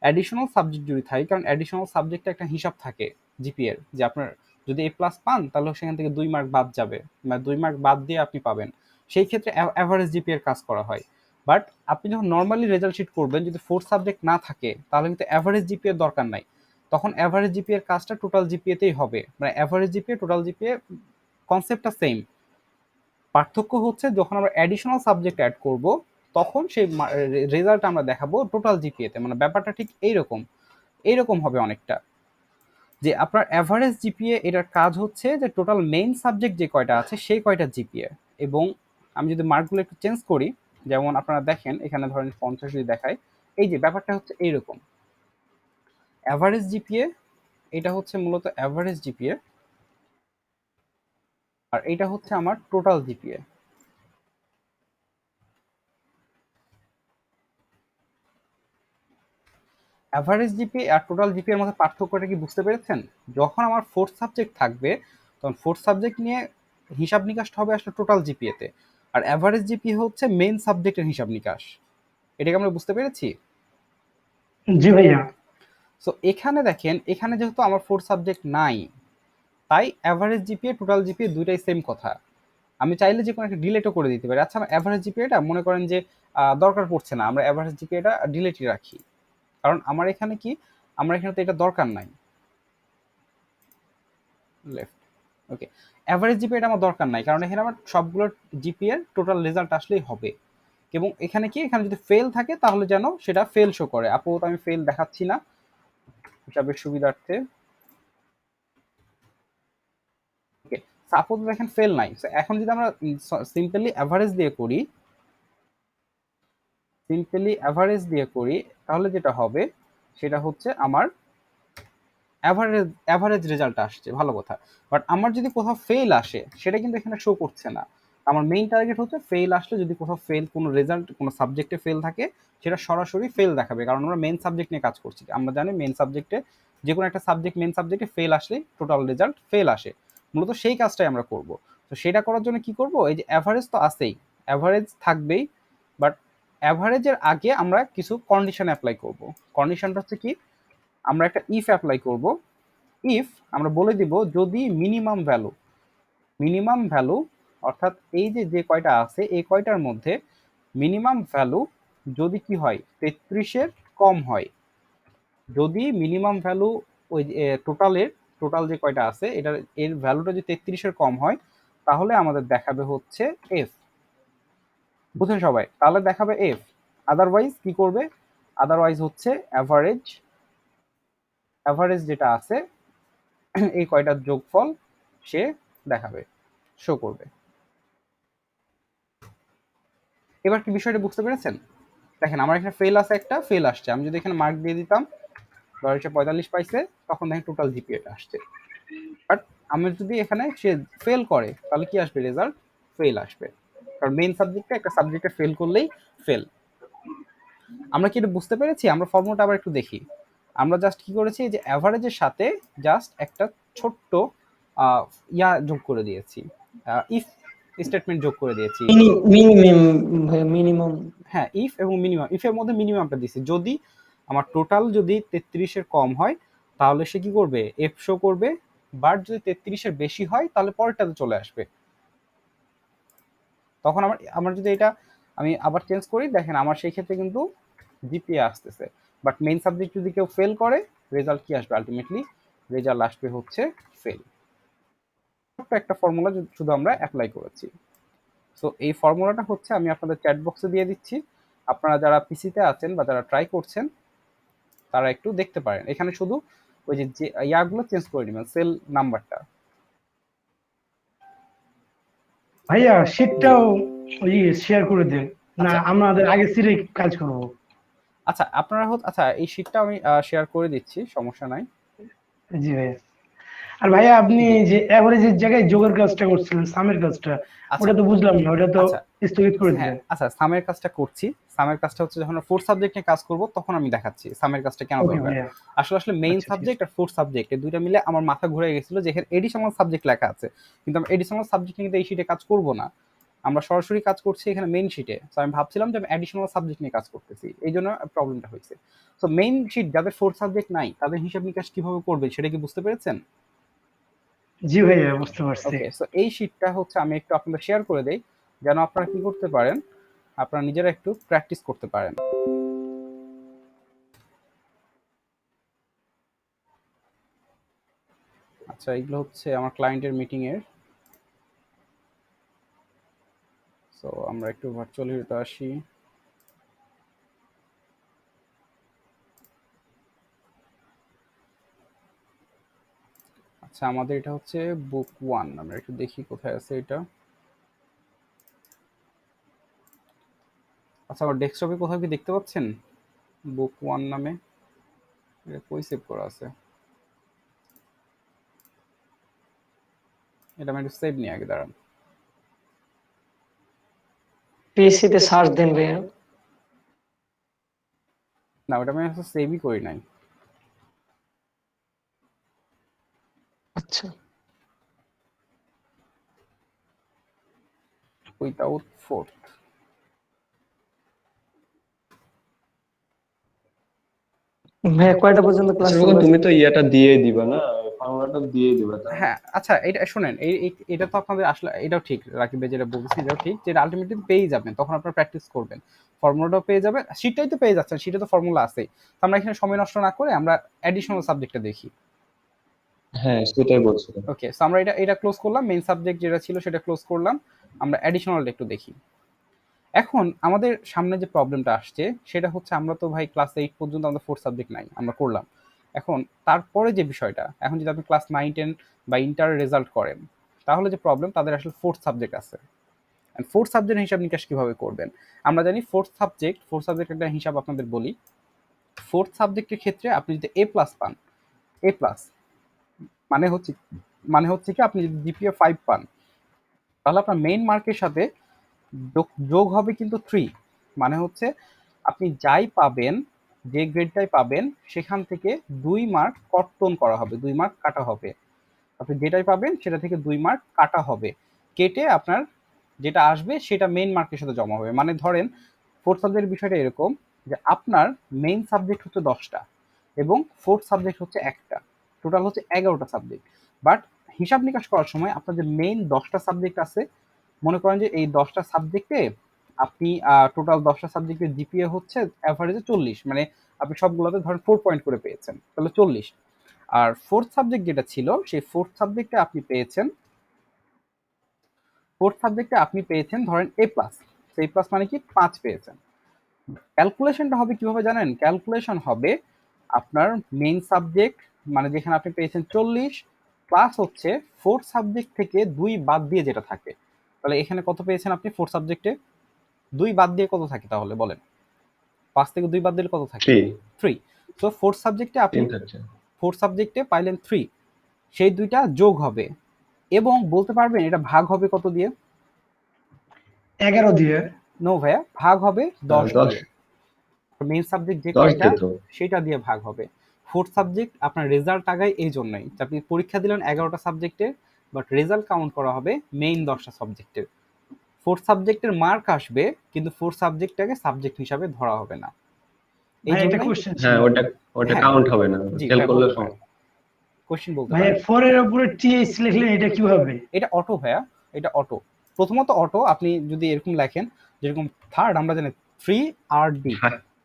অ্যাডিশনাল সাবজেক্ট যদি থাকে। কারণ অ্যাডিশনাল সাবজেক্টে একটা হিসাব থাকে জিপিএ এর, যে আপনার যদি এ প্লাস পান তাহলে সেখান থেকে 2 মার্ক বাদ যাবে, মানে 2 মার্ক বাদ দিয়ে আপনি পাবেন। সেই ক্ষেত্রে অ্যাভারেজ জিপিএ এর কাজ করা হয়। বাট আপনি যখন নর্মালি রেজাল্ট শিট করবেন, যদি ফোর্থ সাবজেক্ট না থাকে তাহলে কিন্তু অ্যাভারেজ জিপিএ এর দরকার নাই। তখন অ্যাভারেজ জিপিএ এর কাজটা টোটাল জিপিএতেই হবে, মানে অ্যাভারেজ জিপিএ টোটাল জিপিএ কনসেপ্টটা সেম। পার্থক্য হচ্ছে যখন আমরা অ্যাডিশনাল সাবজেক্ট অ্যাড করব, তখন সেই রেজাল্ট আমরা দেখাবো টোটাল জিপিএতে। মানে ব্যাপারটা ঠিক এইরকম, এইরকম হবে অনেকটা। যে আপনার অ্যাভারেজ জিপিএ এটার কাজ হচ্ছে যে টোটাল মেইন সাবজেক্ট যে কয়টা আছে সেই কয়টা জিপিএ। এবং আমি যদি মার্কগুলো একটু চেঞ্জ করি, যেমন আপনারা দেখেন এখানে ধরেন 50 যদি দেখায়, এই যে ব্যাপারটা হচ্ছে এইরকম। অ্যাভারেজ জিপিএ এটা হচ্ছে মূলত অ্যাভারেজ জিপিএ, আর এটা হচ্ছে আমার টোটাল জিপিএ। অ্যাভারেজ জিপিএ আর টোটাল জিপিএ এর মধ্যে পার্থক্যটা কি বুঝতে পেরেছেন? যখন আমার ফোর্থ সাবজেক্ট থাকবে, তখন ফোর্থ সাবজেক্ট নিয়ে হিসাব নিকাশটা হবে আসলে টোটাল জিপিএতে। আর অ্যাভারেজ জিপিএ হচ্ছে মেইন সাবজেক্টের হিসাব নিকাশ। এটাকে আমরা বুঝতে পেরেছি? জি ভাইয়া। সো এখানে দেখেন, এখানে যেহেতু আমার ফোর্থ সাবজেক্ট নাই, তাই অ্যাভারেজ জিপিএ টোটাল জিপিএ দুইটাই সেম কথা। আমি চাইলে যে কোনো একটা ডিলেটও করে দিতে পারি। আচ্ছা, আমার অ্যাভারেজ জিপিএটা মনে করেন যে দরকার পড়ছে না, আমরা অ্যাভারেজ জিপিএটা ডিলেটই রাখি। কারণ আমার এখানে কি, আমার এখানে তো এটা দরকার নাই। লেফট, ওকে। অ্যাভারেজ জিপিএ এটা আমার দরকার নাই, কারণ এখানে আমার সবগুলো জিপিএ এর টোটাল রেজাল্ট আসলেই হবে। এবং এখানে কি, এখানে যদি ফেল থাকে তাহলে যেন সেটা ফেল শো করে। আপাতত আমি ফেল দেখাচ্ছি না হিসাবের সুবিধার্থে। ওকে, সাপোজ দেখেন ফেল নাই। So, এখন যদি আমরা সিম্পলি অ্যাভারেজ দিয়ে করি, সিম্পলি অ্যাভারেজ দিয়ে করি, তাহলে যেটা হবে সেটা হচ্ছে আমার অ্যাভারেজ অ্যাভারেজ রেজাল্ট আসছে, ভালো কথা। বাট আমার যদি কোথাও ফেল আসে সেটা কিন্তু এখানে শো করছে না। আমার মেইন টার্গেট হচ্ছে ফেল আসলে যদি কোথাও ফেল কোনো রেজাল্ট কোনো সাবজেক্টে ফেল থাকে সেটা সরাসরি ফেল দেখাবে, কারণ আমরা মেইন সাবজেক্ট নিয়ে কাজ করছি। আমরা জানি মেইন সাবজেক্টে যে কোনো একটা সাবজেক্ট মেইন সাবজেক্টে ফেল আসলে টোটাল রেজাল্ট ফেল আসে, মূলত সেই কাজটাই আমরা করব। তো সেটা করার জন্য কি করব, এই যে অ্যাভারেজ তো আছেই, অ্যাভারেজ থাকবেই, বাট অ্যাভারেজের আগে আমরা কিছু কন্ডিশন অ্যাপ্লাই করব। কন্ডিশনটা হচ্ছে কি, আমরা একটা ইফ অ্যাপ্লাই করব। ইফ আমরা বলে দিব যদি মিনিমাম ভ্যালু অর্থাৎ এই যে যে কয়টা আছে এই কয়টার মধ্যে মিনিমাম ভ্যালু যদি কি হয় 33-এর কম হয়, যদি মিনিমাম ভ্যালু ওই টোটাল যে কয়টা আছে এটার এর ভ্যালুটা যদি 33-এর কম হয় তাহলে আমাদের দেখাবে হচ্ছে এফ। বুঝেন সবাই? তাহলে দেখাবে এফ। আদারওয়াইজ কি করবে, আদারওয়াইজ হচ্ছে অ্যাভারেজ যেটা আছে এই কয়টার যোগফল সে দেখাবে, শো করবে। এবার কি বিষয়টা বুঝতে পেরেছেন? দেখেন আমার এখানে ফেল আছে, একটা ফেল আসছে, আমি যদি এখানে মার্ক দিয়ে দিতাম ধর 45 পাইছে, তখন দেখেন টোটাল জিপিএটা আসছে। বাট আমি যদি এখানে সে ফেল করে তাহলে কি আসবে, রেজাল্ট ফেল আসবে, কারণ মেইন সাবজেক্টে একটা সাবজেক্টে ফেল করলেই ফেল। আমরা কি এটা বুঝতে পেরেছি? আমরা ফর্মুলাটা আবার একটু দেখি। আমরা জাস্ট কি করেছি, যে অ্যাভারেজের সাথে জাস্ট একটা ছোট্ট ইয়া যোগ করে দিয়েছি, ইফ স্টেটমেন্ট যোগ করে দিয়েছি। মিনিমাম হ্যাঁ, ইফ এবং মিনিমাম, ইফের মধ্যে মিনিমামটা দিছি, যদি আমার টোটাল যদি 33-এর কম হয় তাহলে সে কি করবে, এফ শো করবে, বাট যদি 33-এর বেশি হয় তাহলে পরেরটাতে চলে আসবে। তখন আমার যদি এটা আমি আবার চেঞ্জ করি, দেখেন আমার সেই ক্ষেত্রে কিন্তু জিপিএ আসতেছে। বাট মেইন সাবজেক্ট যদি কেউ ফেল করে রেজাল্ট কি আসবে, আলটিমেটলি রেজাল্ট আসবে হচ্ছে ফেল। একটা ফর্মুলা শুধু আমরা অ্যাপ্লাই করেছি। সো এই ফর্মুলাটা হচ্ছে আমি আপনাদের চ্যাট বক্সে দিয়ে দিচ্ছি, আপনারা যারা পিসিতে আছেন বা যারা ট্রাই করছেন তারা একটু দেখতে পারেন। এখানে শুধু ওই যে ইয়াগুলো চেঞ্জ করে নেবেন, সেল নাম্বারটা। ভাইয়া শীটটাও ওই শেয়ার করে দেন, না আচ্ছা আমাদের আগে সিটে কাজ করব। আচ্ছা আপনারা আচ্ছা এই শীটটা আমি শেয়ার করে দিচ্ছি, সমস্যা নাই। জি ভাইয়া। আর ভাইয়া আপনি জি যে অ্যাভারেজের জায়গায় যোগের কাজটা করছিলেন, সামের কাজটা, আচ্ছা ওটা তো বুঝলাম না, ওটা তো আচ্ছা স্থগিত করে হ্যাঁ দিলেন। আচ্ছা, সামের কাজটা করছি। সামের কাজটা হচ্ছে যখন ফোর্থ সাবজেক্ট নিয়ে কাজ করব তখন আমি দেখাচ্ছি সামের কাজটা কেন ওকে দরকার। ভাইয়া। আসলে মেইন আচ্ছা ঠিক সাবজেক্ট আছে। আর ফোর্থ সাবজেক্ট এই দুইটা মিলে আমার মাথা ঘুরে গেছিল যে এখানে এডিশনাল সাবজেক্ট লেখা আছে, কিন্তু আমি এডিশনাল সাবজেক্ট নিয়ে কিন্তু এই শিটে কাজ করব না, আমরা সরাসরি কাজ করছি এখানে মেইন শিটে। তো আমি ভাবছিলাম যে আমি অ্যাডিশনাল সাবজেক্ট নিয়ে কাজ করতেছি, এই জন্য প্রবলেমটা হয়েছে। তো মেইন শিট যাদের ফোর্থ সাবজেক্ট নাই তাদের হিসাব নিকাশ কিভাবে করবে সেটা কি বুঝতে পেরেছেন? জি ভাইয়া, বুঝতে পারছি। ওকে, সো এই শিটটা হচ্ছে আমি একটু আপনাদের শেয়ার করে দেই, যেন আপনারা কি করতে পারেন, আপনারা নিজেরা একটু প্র্যাকটিস করতে পারেন। আচ্ছা, এগুলো হচ্ছে আমার ক্লায়েন্টের মিটিং এর। সো আমরা একটু ভার্চুয়ালি আসি। আচ্ছা, আমাদের এটা হচ্ছে বুক 1, আমরা একটু দেখি কোথায় আছে এটা। আচ্ছা, আমার ডেস্কটপে কোথাও কি দেখতে পাচ্ছেন বুক 1 নামে? এটা কই সেভ করা আছে? এটা আমি একটু সেভ নিয়ে আগে দাঁড়ান। পিসিতে সার্চ দেন ভাইয়া। না, ওটা আমি আসলে সেভই করি নাই। আচ্ছা, উইথাউট ফোর্থ। ভাইয়া কয়টা পর্যন্ত ক্লাস আচ্ছা চলবে? তুমি তো ইয়াটা দিয়ে দিবা না, ফর্মুলাটা দিয়ে দিবা তাই না? হ্যাঁ আচ্ছা, এটা শুনেন, এটা তো আপনাদের আসলে এটাও ঠিক, রাকিব ভাই যেটা বলছি এটাও ঠিক, যেটা আলটিমেটলি পেয়ে যাবেন তখন আপনারা প্র্যাকটিস করবেন, ফর্মুলাটাও পেয়ে যাবেন, শীটটাই তো পেয়ে যাচ্ছেন, শীটে তো ফর্মুলা আছেই। তো আমরা এখানে সময় নষ্ট না করে আমরা অ্যাডিশনাল সাবজেক্টটা দেখি। হ্যাঁ সেটাই বলছিলাম। ওকে, সো আমরা এটা ক্লোজ করলাম, মেইন সাবজেক্ট যেটা ছিল সেটা ক্লোজ করলাম, আমরা অ্যাডিশনালটা একটু দেখি। এখন আমাদের সামনে যে প্রবলেমটা আসছে সেটা হচ্ছে আমরা তো ভাই ক্লাস 8 পর্যন্ত আমাদের ফোর্থ সাবজেক্ট নাই, আমরা করলাম। এখন তারপরে যে বিষয়টা, এখন যদি আপনি ক্লাস 9 10 বা ইন্টার রেজাল্ট করেন তাহলে যে প্রবলেম, তাদের আসলে ফোর্থ সাবজেক্ট আছে। ফোর্থ সাবজেক্টের হিসাব নিকাশ কিভাবে করবেন? আমরা জানি ফোর্থ সাবজেক্ট একটা হিসাব আপনাদের বলি। ফোর্থ সাবজেক্টের ক্ষেত্রে আপনি যদি এ প্লাস পান, এ প্লাস মানে হচ্ছে কি আপনি যদি জিপিএ 5 পান তাহলে আপনার মেইন মার্কের সাথে যোগ হবে কিন্তু 3, মানে হচ্ছে আপনি যাই পাবেন, যে গ্রেডটাই পাবেন সেখান থেকে 2 মার্ক কর্তন করা হবে, 2 মার্ক কাটা হবে। আপনি যেটাই পাবেন সেটা থেকে 2 মার্ক কাটা হবে, কেটে আপনার যেটা আসবে সেটা মেইন মার্কের সাথে জমা হবে। মানে ধরেন ফোর্থ সাবজেক্টের বিষয়টা এরকম যে আপনার মেইন সাবজেক্ট হচ্ছে 10টা এবং ফোর্থ সাবজেক্ট হচ্ছে একটা, টোটাল হচ্ছে 11টা সাবজেক্ট। বাট হিসাব নিকাশ করার সময় আপনার যে মেইন 10টা সাবজেক্ট আছে, মনে করেন যে এই 10টা সাবজেক্টে আপনি টোটাল 10টা সাবজেক্টের জিপিএ হচ্ছে অ্যাভারেজে 40, মানে আপনি সবগুলোতে ধরেন 4 পয়েন্ট করে পেয়েছেন, তাহলে 40। আর ফোর্থ সাবজেক্ট যেটা ছিল সেই ফোর্থ সাবজেক্টে আপনি পেয়েছেন ধরেন A+, সেই প্লাস মানে কি 5 পেয়েছেন। ক্যালকুলেশনটা হবে কিভাবে জানেন? ক্যালকুলেশন হবে আপনার মেইন সাবজেক্ট মানে যেখানে আপনি পেয়েছেন 40 প্লাস হচ্ছে ফোর্থ সাবজেক্ট থেকে 2 বাদ দিয়ে যেটা থাকে। তাহলে এখানে কত পেয়েছেন আপনি ফোর্থ সাবজেক্টে? 2 বাদ দিয়ে কত থাকে তাহলে বলেন? 5 থেকে 2 বাদ দিলে কত থাকে? 3। সো ফোর্থ সাবজেক্টে পাইলেন 3, সেই দুইটা যোগ হবে এবং বলতে পারবেন এটা ভাগ হবে কত দিয়ে? 11 দিয়ে। নো ভাইয়া, ভাগ হবে 10 10 দিয়ে। মেইন সাবজেক্ট যে 10 কয়টা দিয়ে তো। সেটা দিয়ে ভাগ হবে। ফোর্থ সাবজেক্ট আপনার রেজাল্ট আগায় এই জন্যই যে আপনি পরীক্ষা দিলেন 11টা সাবজেক্টের, বাট রেজাল্ট কাউন্ট করা হবে মেইন 10টা সাবজেক্টের। ফোর্থ সাবজেক্টের মার্ক আসবে কিন্তু ফোর্থ সাবজেক্টটাকে সাবজেক্ট হিসাবে ধরা হবে না। এই ভাই একটা জন্যই কোশ্চেন ছিল। হ্যাঁ, ওটা হ্যাঁ। কাউন্ট হবে না, জি ফেল ভাইয়া, করলে বলতে পারেন, কোশ্চেন বলতে ভাই পারেন। 4 এর উপরে টিএইচ লিখলেন এটা কিভাবে? এটা অটো ভাইয়া, এটা অটো। প্রথমত অটো, আপনি যদি এরকম লেখেন যেরকম থার্ড আমরা জানি 3RD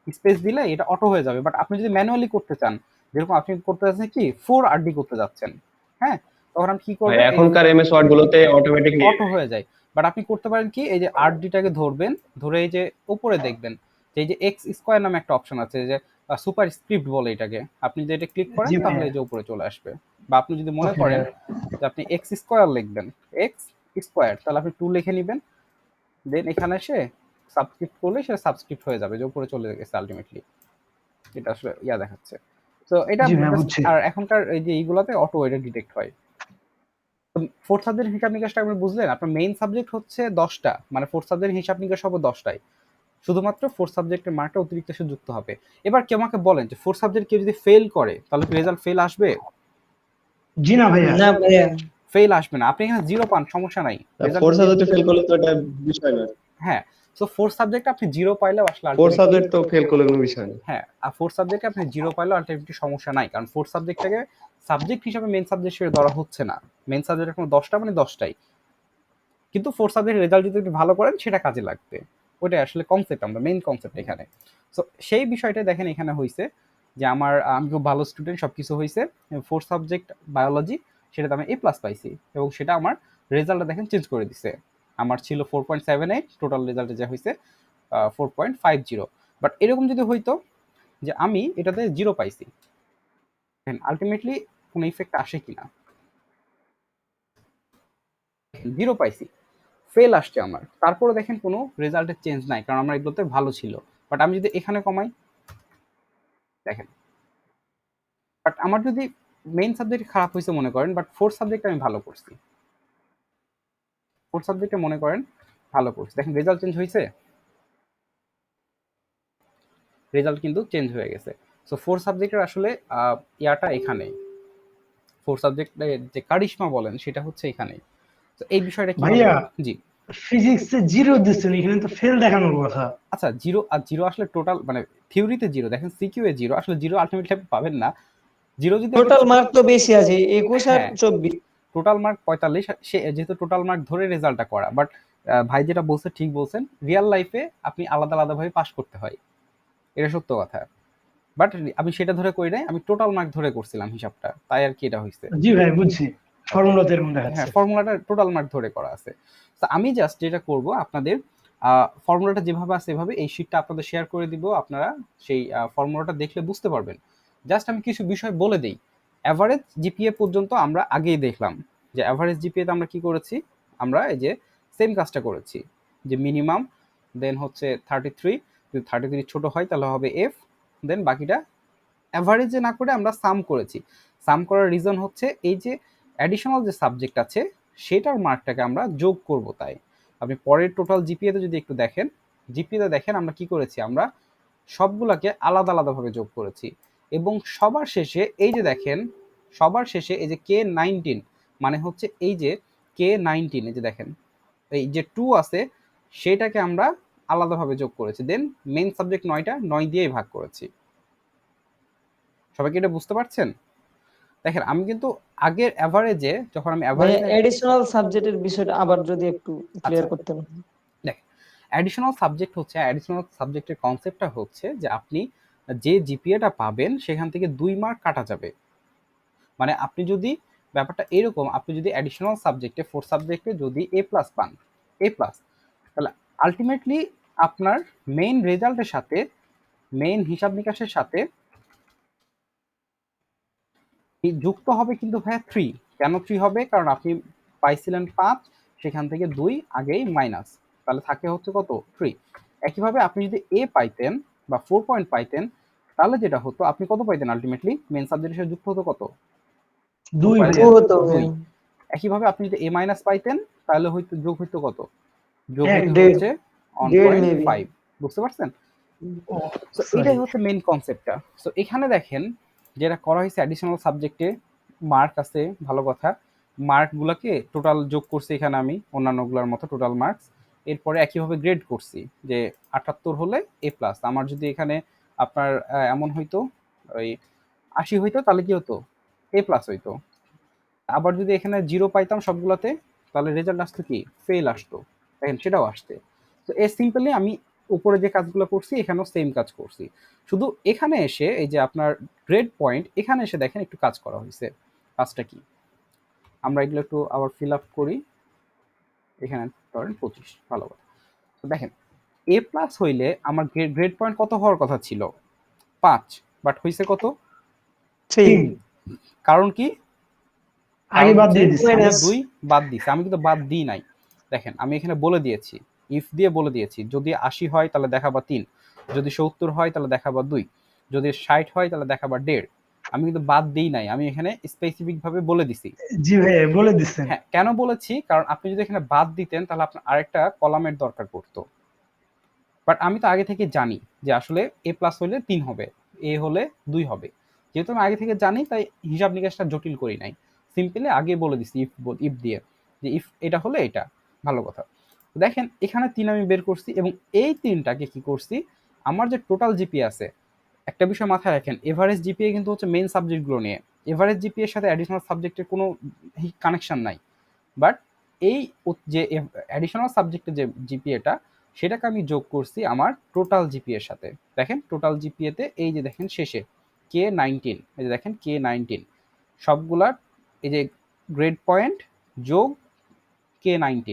স্পেস দিলে এটা অটো হয়ে যাবে। বাট আপনি যদি ম্যানুয়ালি করতে চান, যেরকম আপনি করতে যাচ্ছেন কি 4RD করতে যাচ্ছেন, হ্যাঁ, তখন আপনি কি ভাই করবেন? এখনকার এমএস ওয়ার্ড গুলোতে অটোমেটিক নিয়ে অটো হয়ে যায়। বাট আপনি করতে পারেন কি, এই যে RDটাকে ধরবেন, ধরে এই যে উপরে দেখবেন যে এই যে এক্স স্কোয়ার নামে একটা অপশন আছে, যে সুপার স্ক্রিপ্ট বলে এটাকে, আপনি যদি এটা ক্লিক করেন জি ভাইয়া। তাহলে এই যে উপরে চলে আসবে। বা আপনি যদি মনে ওকে করেন ভাইয়া। যে আপনি এক্স স্কোয়ার লিখবেন, এক্স স্কোয়ার, তাহলে আপনি 2 লিখে নেবেন, দেন এখানে এসে সাবস্ক্রিপ্ট করলে সেটা সাবস্ক্রিপ্ট হয়ে যাবে, যে উপরে চলে গেছে আলটিমেটলি। এটা আসলে দেখাচ্ছে। তো এটা জি ভাইয়া, just- বুঝছি। আর এখনকার এই যে এইগুলাতে অটো এটা ডিটেক্ট হয়। ফোর্থ সাবজেক্ট হিসাব নিকাশটা আপনি বুঝলেন? আপনার মেইন সাবজেক্ট হচ্ছে 10টা, মানে ফোর্থ সাবজেক্ট হিসাব নিকাশ হবে 10টাই। শুধুমাত্র ফোর্থ সাবজেক্টের মার্কটা অতিরিক্ত এসে যুক্ত হবে। এবার কেউ আমাকে বলেন যে ফোর্থ সাবজেক্ট কেউ যদি ফেল করে তাহলে কি রেজাল্ট ফেল আসবে? জি না ভাইয়া। না ভাইয়া, ফেল আসবে না। আপনি এখানে 0 পান, সমস্যা নাই। রেজাল্ট ফোর সাবজেক্টে ফেল করলে তো এটা বিষয় না। হ্যাঁ, সো ফোর্থ সাবজেক্টে আপনি 0 পাইলেও আসলে ফোর ultimately- সাবজেক্ট তো ফেল করলে কোনো বিষয় না। হ্যাঁ, আর ফোর্থ সাবজেক্টে আপনি 0 পাইলেও আলটিমেটলি সমস্যা নাই, কারণ ফোর্থ সাবজেক্টটাকে সাবজেক্ট হিসাবে মেইন সাবজেক্ট হিসেবে ধরা হচ্ছে না। মেইন সাবজেক্ট এখন 10টা মানে 10টাই। কিন্তু ফোর্থ সাবজেক্টের রেজাল্ট যদি একটু ভালো করেন সেটা কাজে লাগবে। ওইটাই আসলে কনসেপ্ট, আমরা মেইন কনসেপ্ট এখানে। সো সেই বিষয়টা দেখেন এখানে হইছে যে আমি খুব ভালো স্টুডেন্ট, সবকিছু হইছে। ফোর্থ সাবজেক্ট বায়োলজি, সেটাতে আমি A+ পাইছি এবং সেটা আমার রেজাল্টটা দেখেন চেঞ্জ করে দিছে। আমার ছিল 4.78, টোটাল রেজাল্টে যা হইছে 4.50। বাট এরকম যদি হইতো যে আমি এটাতে 0 পাইছি, আলটিমেটলি কোনো ইফেক্ট আসে কিনা? 0 পাইছি, ফেল আসছে আমার, তারপরে দেখেন কোনো রেজাল্টের চেঞ্জ নাই, কারণ আমার এগুলোতে ভালো ছিল। বাট আমি যদি এখানে কমাই, দেখেন, বাট আমার যদি মেইন সাবজেক্ট খারাপ হয়েছে মনে করেন, বাট ফোর্থ সাবজেক্ট আমি ভালো করছি, ফোর্থ সাবজেক্টে মনে করেন ভালো করছি, দেখেন রেজাল্ট চেঞ্জ হয়েছে, রেজাল্ট কিন্তু চেঞ্জ হয়ে গেছে। সো ফোর্থ সাবজেক্টের আসলে ইয়াটা এখানেই, ফোর্থ সাবজেক্টে যে কারিশমা বলেন সেটা হচ্ছে এখানেই। তো এই বিষয়টা কি ভাইয়া, জি ফিজিক্সে 0 দিচ্ছেন, এখানে তো ফেল দেখানোর কথা। আচ্ছা, 0 আর 0 আসলে টোটাল মানে থিওরিতে 0, দেখেন সিকিউ এ 0, আসলে 0 আলটিমেটলি আপনি পাবেন না। 0 যদি টোটাল মার্ক তো বেশি আছে, 21 আর হ্যাঁ, 24। টোটাল মার্ক 45, সে যেহেতু টোটাল মার্ক ধরে রেজাল্টটা করা। বাট ভাই যেটা বলছে ঠিক বলছেন, রিয়েল লাইফে আপনি আলাদা আলাদাভাবে পাস করতে হয়, এটা সত্য কথা। বাট আমি সেটা ধরে করি নাই, আমি টোটাল মার্ক ধরে করছিলাম হিসাবটা, তাই আর কি এটা হয়েছে। জি ভাই, বুঝছি। ফর্মুলাতে এরকম দেখাচ্ছে। হ্যাঁ, ফর্মুলাটা টোটাল মার্ক ধরে করা আছে। তো আমি জাস্ট যেটা করব, আপনাদের ফর্মুলাটা যেভাবে আছে এভাবে এই শিটটা আপনাদের শেয়ার করে দিব, আপনারা সেই ফর্মুলাটা দেখলে বুঝতে পারবেন। জাস্ট আমি কিছু বিষয় বলে দিই। অ্যাভারেজ জিপিএ পর্যন্ত আমরা আগেই দেখলাম যে অ্যাভারেজ জিপিএতে আমরা কি করেছি, আমরা এই যে সেম কাজটা করেছি, যে মিনিমাম, দেন হচ্ছে 33, যদি 33 ছোট হয় তাহলে হবে এফ, দেন বাকিটা অ্যাভারেজে না করে আমরা সাম করেছি। সাম করার রিজন হচ্ছে এই যে অ্যাডিশনাল যে সাবজেক্ট আছে সেটার মার্কটাকে আমরা যোগ করব। তাই আপনি পরের টোটাল জিপিএতে যদি একটু দেখেন, জিপিএতে দেখেন আমরা কি করেছি, আমরা সবগুলাকে আলাদা আলাদাভাবে যোগ করেছি এবং সবার শেষে এই যে দেখেন, সবার শেষে এই যে K19 মানে হচ্ছে এই যে K19, এই যে দেখেন এই যে 2 আছে সেটাকে আমরা আলাদাভাবে যোগ করেছি, দেন মেইন সাবজেক্ট 9টা 9 দিয়েই ভাগ করেছি। সবাই কি এটা বুঝতে পারছেন? দেখেন আমি কিন্তু আগের অ্যাভারেজে যখন আমি অ্যাভারেজ এডিশনাল সাবজেক্টের বিষয়টা আবার যদি একটু ক্লিয়ার আচ্ছা। করতেন। দেখেন অ্যাডিশনাল সাবজেক্ট হচ্ছে, অ্যাডিশনাল সাবজেক্টের কনসেপ্টটা হচ্ছে যে আপনি যে জিপিএটা পাবেন সেখান থেকে 2 মার্ক কাটা যাবে। মানে আপনি যদি ব্যাপারটা এরকম, আপনি যদি অ্যাডিশনাল সাবজেক্টে 4 সাবজেক্টে যদি এ প্লাস পান, এ প্লাস, তাহলে আলটিমেটলি আপনার মেইন রেজাল্টের সাথে, মেইন হিসাব নিকাশের সাথে যুক্ত হবে কিন্তু ভাইয়া 3। কেন 3 হবে? কারণ আপনি পাইছিলেন 5, সেখান থেকে 2 আগেই মাইনাস, তাহলে থাকে হচ্ছে কত 3। একইভাবে আপনি যদি এ পাইতেন বা 4 পয়েন্ট পাইতেন, তাহলে যেটা হতো আপনি কত পাইতেন আলটিমেটলি মেইন সাবজেক্টের সাথে যুক্ত হতো কত? 2 4 ভাইয়া। হতো 2। একইভাবে আপনি যদি এ মাইনাস পাইতেন তাহলে হয়তো যোগ হইতো কত? যোগ এক, হইতো দেড়। হচ্ছে দেড় maybe। 1.5। বুঝতে পারছেন? ও, তো sorry। এটাই হচ্ছে মেইন কনসেপ্টটা। সো এখানে দেখেন যেটা করা হয়েছে, অ্যাডিশনাল সাবজেক্টে মার্ক আছে, ভালো কথা। মার্কগুলোকে টোটাল যোগ করছি এখানে আমি অন্যান্যগুলোর মতো টোটাল মার্কস। এরপরে একইভাবে গ্রেড করছি যে 78 হলে এ প্লাস। আমার যদি এখানে আপনার এমন হইতো ওই 80 হইতো তাহলে কি হতো? এ প্লাস হইতো। আবার যদি এখানে 0 পাইতাম সবগুলাতে তাহলে রেজাল্ট আসতো কি? ফেল আসতো। দেখেন সেটাও আসছে। তো এ সিম্পলি আমি উপরে যে কাজগুলো করছি এখানেও সেম কাজ করছি। শুধু এখানে এসে এই যে আপনার গ্রেড পয়েন্ট, এখানে এসে দেখেন একটু কাজ করা হয়েছে। কাজটা কি? আমরা এগুলো একটু আবার ফিল আপ করি। এখানে ধরেন 25, ভালো কথা। তো দেখেন এ প্লাস হইলে আমার গ্রেড পয়েন্ট কত হওয়ার কথা ছিল? 5, বাট হইছে কত? 3। কারণ কি? আগে কারণ বাদ হচ্ছে দিয়ে দিছি। আমি Minus। 2 বাদ দিছি। আমি কিন্তু বাদ দিই নাই। দেখেন আমি এখানে বলে দিয়েছি, ইফ দিয়ে বলে দিয়েছি যদি 80 হয় তাহলে দেখাবা 3, যদি 70 হয় তাহলে দেখাবা 2, যদি 60 হয় তাহলে দেখাবা 1.5। আমি কিন্তু বাদ দিই নাই, আমি এখানে স্পেসিফিক ভাবে বলে দিছি। জি ভাইয়া বলে দিচ্ছেন। হ্যাঁ, কেন বলেছি? কারণ আপনি যদি এখানে বাদ দিতেন তাহলে আপনার আরেকটা কলামের দরকার পড়তো। বাট আমি তো আগে থেকে জানি যে আসলে এ প্লাস হলে 3 হবে, এ হলে 2 হবে। যেহেতু আমি আগে থেকে জানি তাই হিসাব নিকাশটা জটিল করি নাই, সিম্পলি আগে বলে দিছি ইফ, ইফ দিয়ে যে ইফ এটা হলে এটা, ভালো কথা। দেখেন এখানে 3 আমি বের করছি এবং এই 3টাকে কি করছি, আমার যে টোটাল জিপিএ আছে, একটা বিষয় মাথায় রাখেন, এভারেজ জিপিএ কিন্তু হচ্ছে মেইন সাবজেক্টগুলো নিয়ে। এভারেজ জিপিএর সাথে অ্যাডিশনাল সাবজেক্টের কোনো কানেকশন নাই। বাট এই যে অ্যাডিশনাল সাবজেক্টের যে জিপিএটা, সেটাকে আমি যোগ করছি আমার টোটাল জিপিএ এর সাথে। দেখেন টোটাল জিপিএতে এই যে দেখেন শেষে K19, এই যে দেখেন K19 সবগুলার এই যে গ্রেড পয়েন্ট যোগ K19,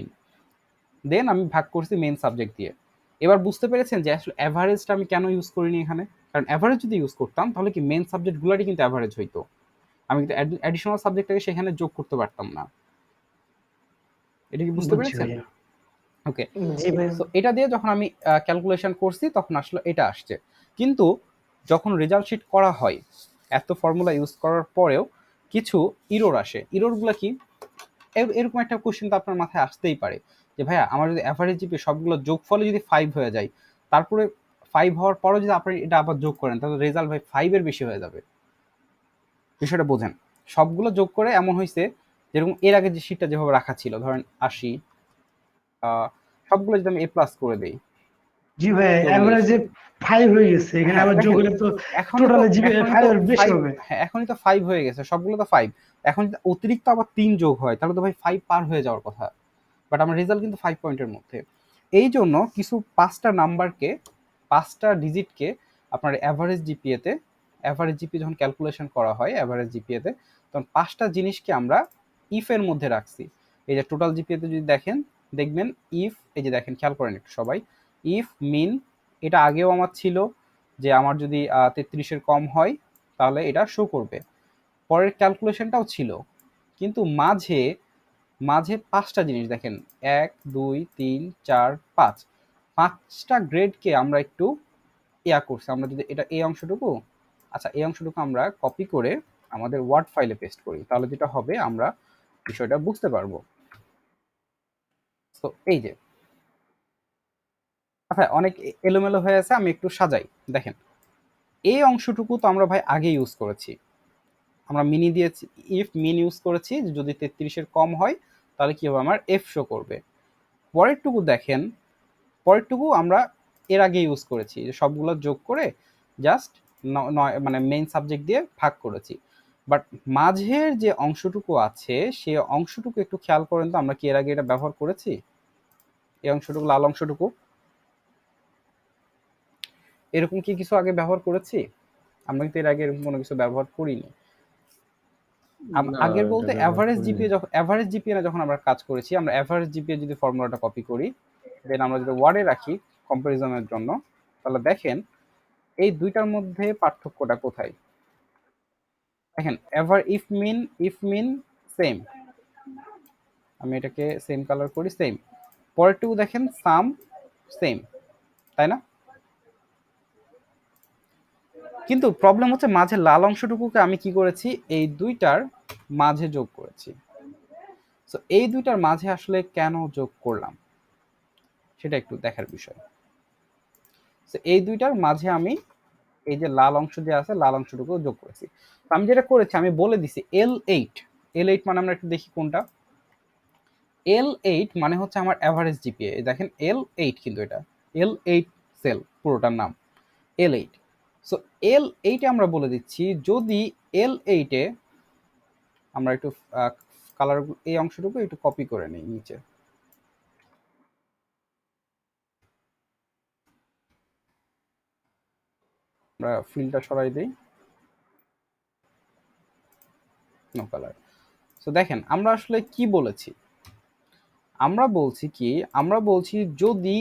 দেন আমি ভাগ করছি মেইন সাবজেক্ট দিয়ে। এবার বুঝতে পেরেছেন যে আসলে অ্যাভারেজটা আমি কেন ইউজ করিনি এখানে? কারণ অ্যাভারেজ যদি ইউজ করতাম তাহলে কি মেইন সাবজেক্টগুলোরই কিন্তু অ্যাভারেজ হইতো, আমি কিন্তু অ্যাডিশনাল সাবজেক্টটাকে সেখানে যোগ করতে পারতাম না। এটা কি বুঝতে বুঝছি পেরেছেন? ভাইয়া। ওকে। জি ভাই। সো এটা দিয়ে যখন আমি ক্যালকুলেশন করছি তখন আসলে এটা আসছে। কিন্তু যখন রেজাল্ট শিট করা হয় এত ফর্মুলা ইউজ করার পরেও কিছু ইরর আসে। ইররগুলো কি? এরকম একটা কোশ্চেন তো আপনার মাথায় আসতেই পারে যে ভাইয়া আমার যদি অ্যাভারেজ জিপিএ সবগুলো যোগফলে যদি 5 হয়ে যায়, তারপরে 5 হওয়ার পরেও যদি আপনি এটা আবার যোগ করেন তাহলে রেজাল্ট ভাই 5 এর বেশি হয়ে যাবে। বিষয়টা বোঝেন। সবগুলো যোগ করে এমন হইছে যেরকম এর আগে যে শিটটা যেভাবে রাখা ছিল ধরেন 80, সবগুলো যদি আমি এ প্লাস করে দেই জি ভাইয়া 40, এভারেজে 5 হয়ে গেছে, এখানে হ্যাঁ আবার যোগ দেখেন হলে তো এখনই তো টোটালে জিবি এখনই 5 তো এর বেশি 5, হবে। হ্যাঁ এখনই তো 5 হয়ে গেছে, সবগুলো তো 5। এখন যদি অতিরিক্ত আবার 3 যোগ হয় তাহলে তো ভাই 5 পার হয়ে যাওয়ার কথা। বাট আমার রেজাল্ট কিন্তু 5 পয়েন্টের মধ্যে। এই জন্য কিছু 5টা নাম্বারকে, 5টা ডিজিটকে আপনার এভারেজ জিপিএতে, এভারেজ জিপিএ যখন ক্যালকুলেশন করা হয় এভারেজ জিপিএতে, তখন 5টা জিনিসকে আমরা ইফ এর মধ্যে রাখছি। এই যে টোটাল জিপিএতে যদি দেখেন, দেখবেন ইফ, এই যে দেখেন খেয়াল করেন একটু সবাই, ইফ মিন, এটা আগেও আমার ছিল যে আমার যদি 33-এর কম হয় তাহলে এটা শো করবে। পরের ক্যালকুলেশনটাও ছিল, কিন্তু মাঝে মাঝে 5টা জিনিস দেখেন, 1 2 3 4 5, 5টা গ্রেডকে আমরা একটু করছি। আমরা যদি এটা এই অংশটুকু, আচ্ছা এই অংশটুকু আমরা কপি করে আমাদের ওয়ার্ড ফাইলে পেস্ট করি তাহলে যেটা হবে আমরা বিষয়টা বুঝতে পারবো। তো এই যে আচ্ছা অনেক এলোমেলো হয়ে আছে, আমি একটু সাজাই। দেখেন এই অংশটুকু তো আমরা ভাই আগে ইউজ করেছি, আমরা মিনি দিয়েছি, ইফ মিন ইউজ করেছি, যদি 33-এর কম হয় তাহলে কি হবে, আমার এফ শো করবে। পরেরটুকু দেখেন, পরেরটুকু আমরা এর আগে ইউজ করেছি, যে সবগুলো যোগ করে জাস্ট মানে মেইন সাবজেক্ট দিয়ে ভাগ করেছি। বাট মাঝের যে অংশটুকু আছে সেই অংশটুকু একটু খেয়াল করেন তো, আমরা কি এর আগে এটা ব্যবহার করেছি? এই অংশটুকু, লাল অংশটুকু, এরকম কি কিছু আগে ব্যবহার করেছি? আমরা কিন্তু এর আগে এরকম কোনো কিছু ব্যবহার করিনি। না, আগের এটা বলতে ব্যবহার করিনি। এভারেজ জিপিএ না, যখন আমরা কাজ করেছি, আমরা এভারেজ জিপিএ যদি ফর্মুলাটা কপি করি, দেন আমরা যদি ওয়ার্ডে রাখি কম্পারিজনের জন্য, তাহলে দেখেন এই দুইটার মধ্যে পার্থক্যটা কোথায়। দেখেন ইফ মিন সেম, আমি এটাকে সেম কালার করি, সেম। পরেরটুকু দেখেন সাম সেম, তাই না? কিন্তু প্রবলেম হচ্ছে মাঝে লাল অংশটুকুকে আমি কি করেছি, এই দুইটার মাঝে যোগ করেছি। তো এই দুইটার মাঝে আসলে কেন যোগ করলাম সেটা একটু দেখার বিষয়। তো এই দুইটার মাঝে আমি এই যে লাল অংশ যে আছে, লাল অংশটুকু যোগ করেছি। তো আমি যেটা করেছি, আমি বলে দিছি L8 মানে আমরা একটু দেখি কোনটা। L8 মানে হচ্ছে আমার এভারেজ জিপিএ। দেখেন L8, কিন্তু এটা L8 সেল পুরোটার নাম L8। সো L8 আমরা বলে দিচ্ছি, যদি L8 এ আমরা একটু কালার, এই অংশটুকু একটু কপি করে নিই নিচে, আমরা ফিলটা সরাই দিই, নো কালার। সো দেখেন আমরা আসলে কি বলেছি, আমরা বলছি কি, আমরা বলছি যদি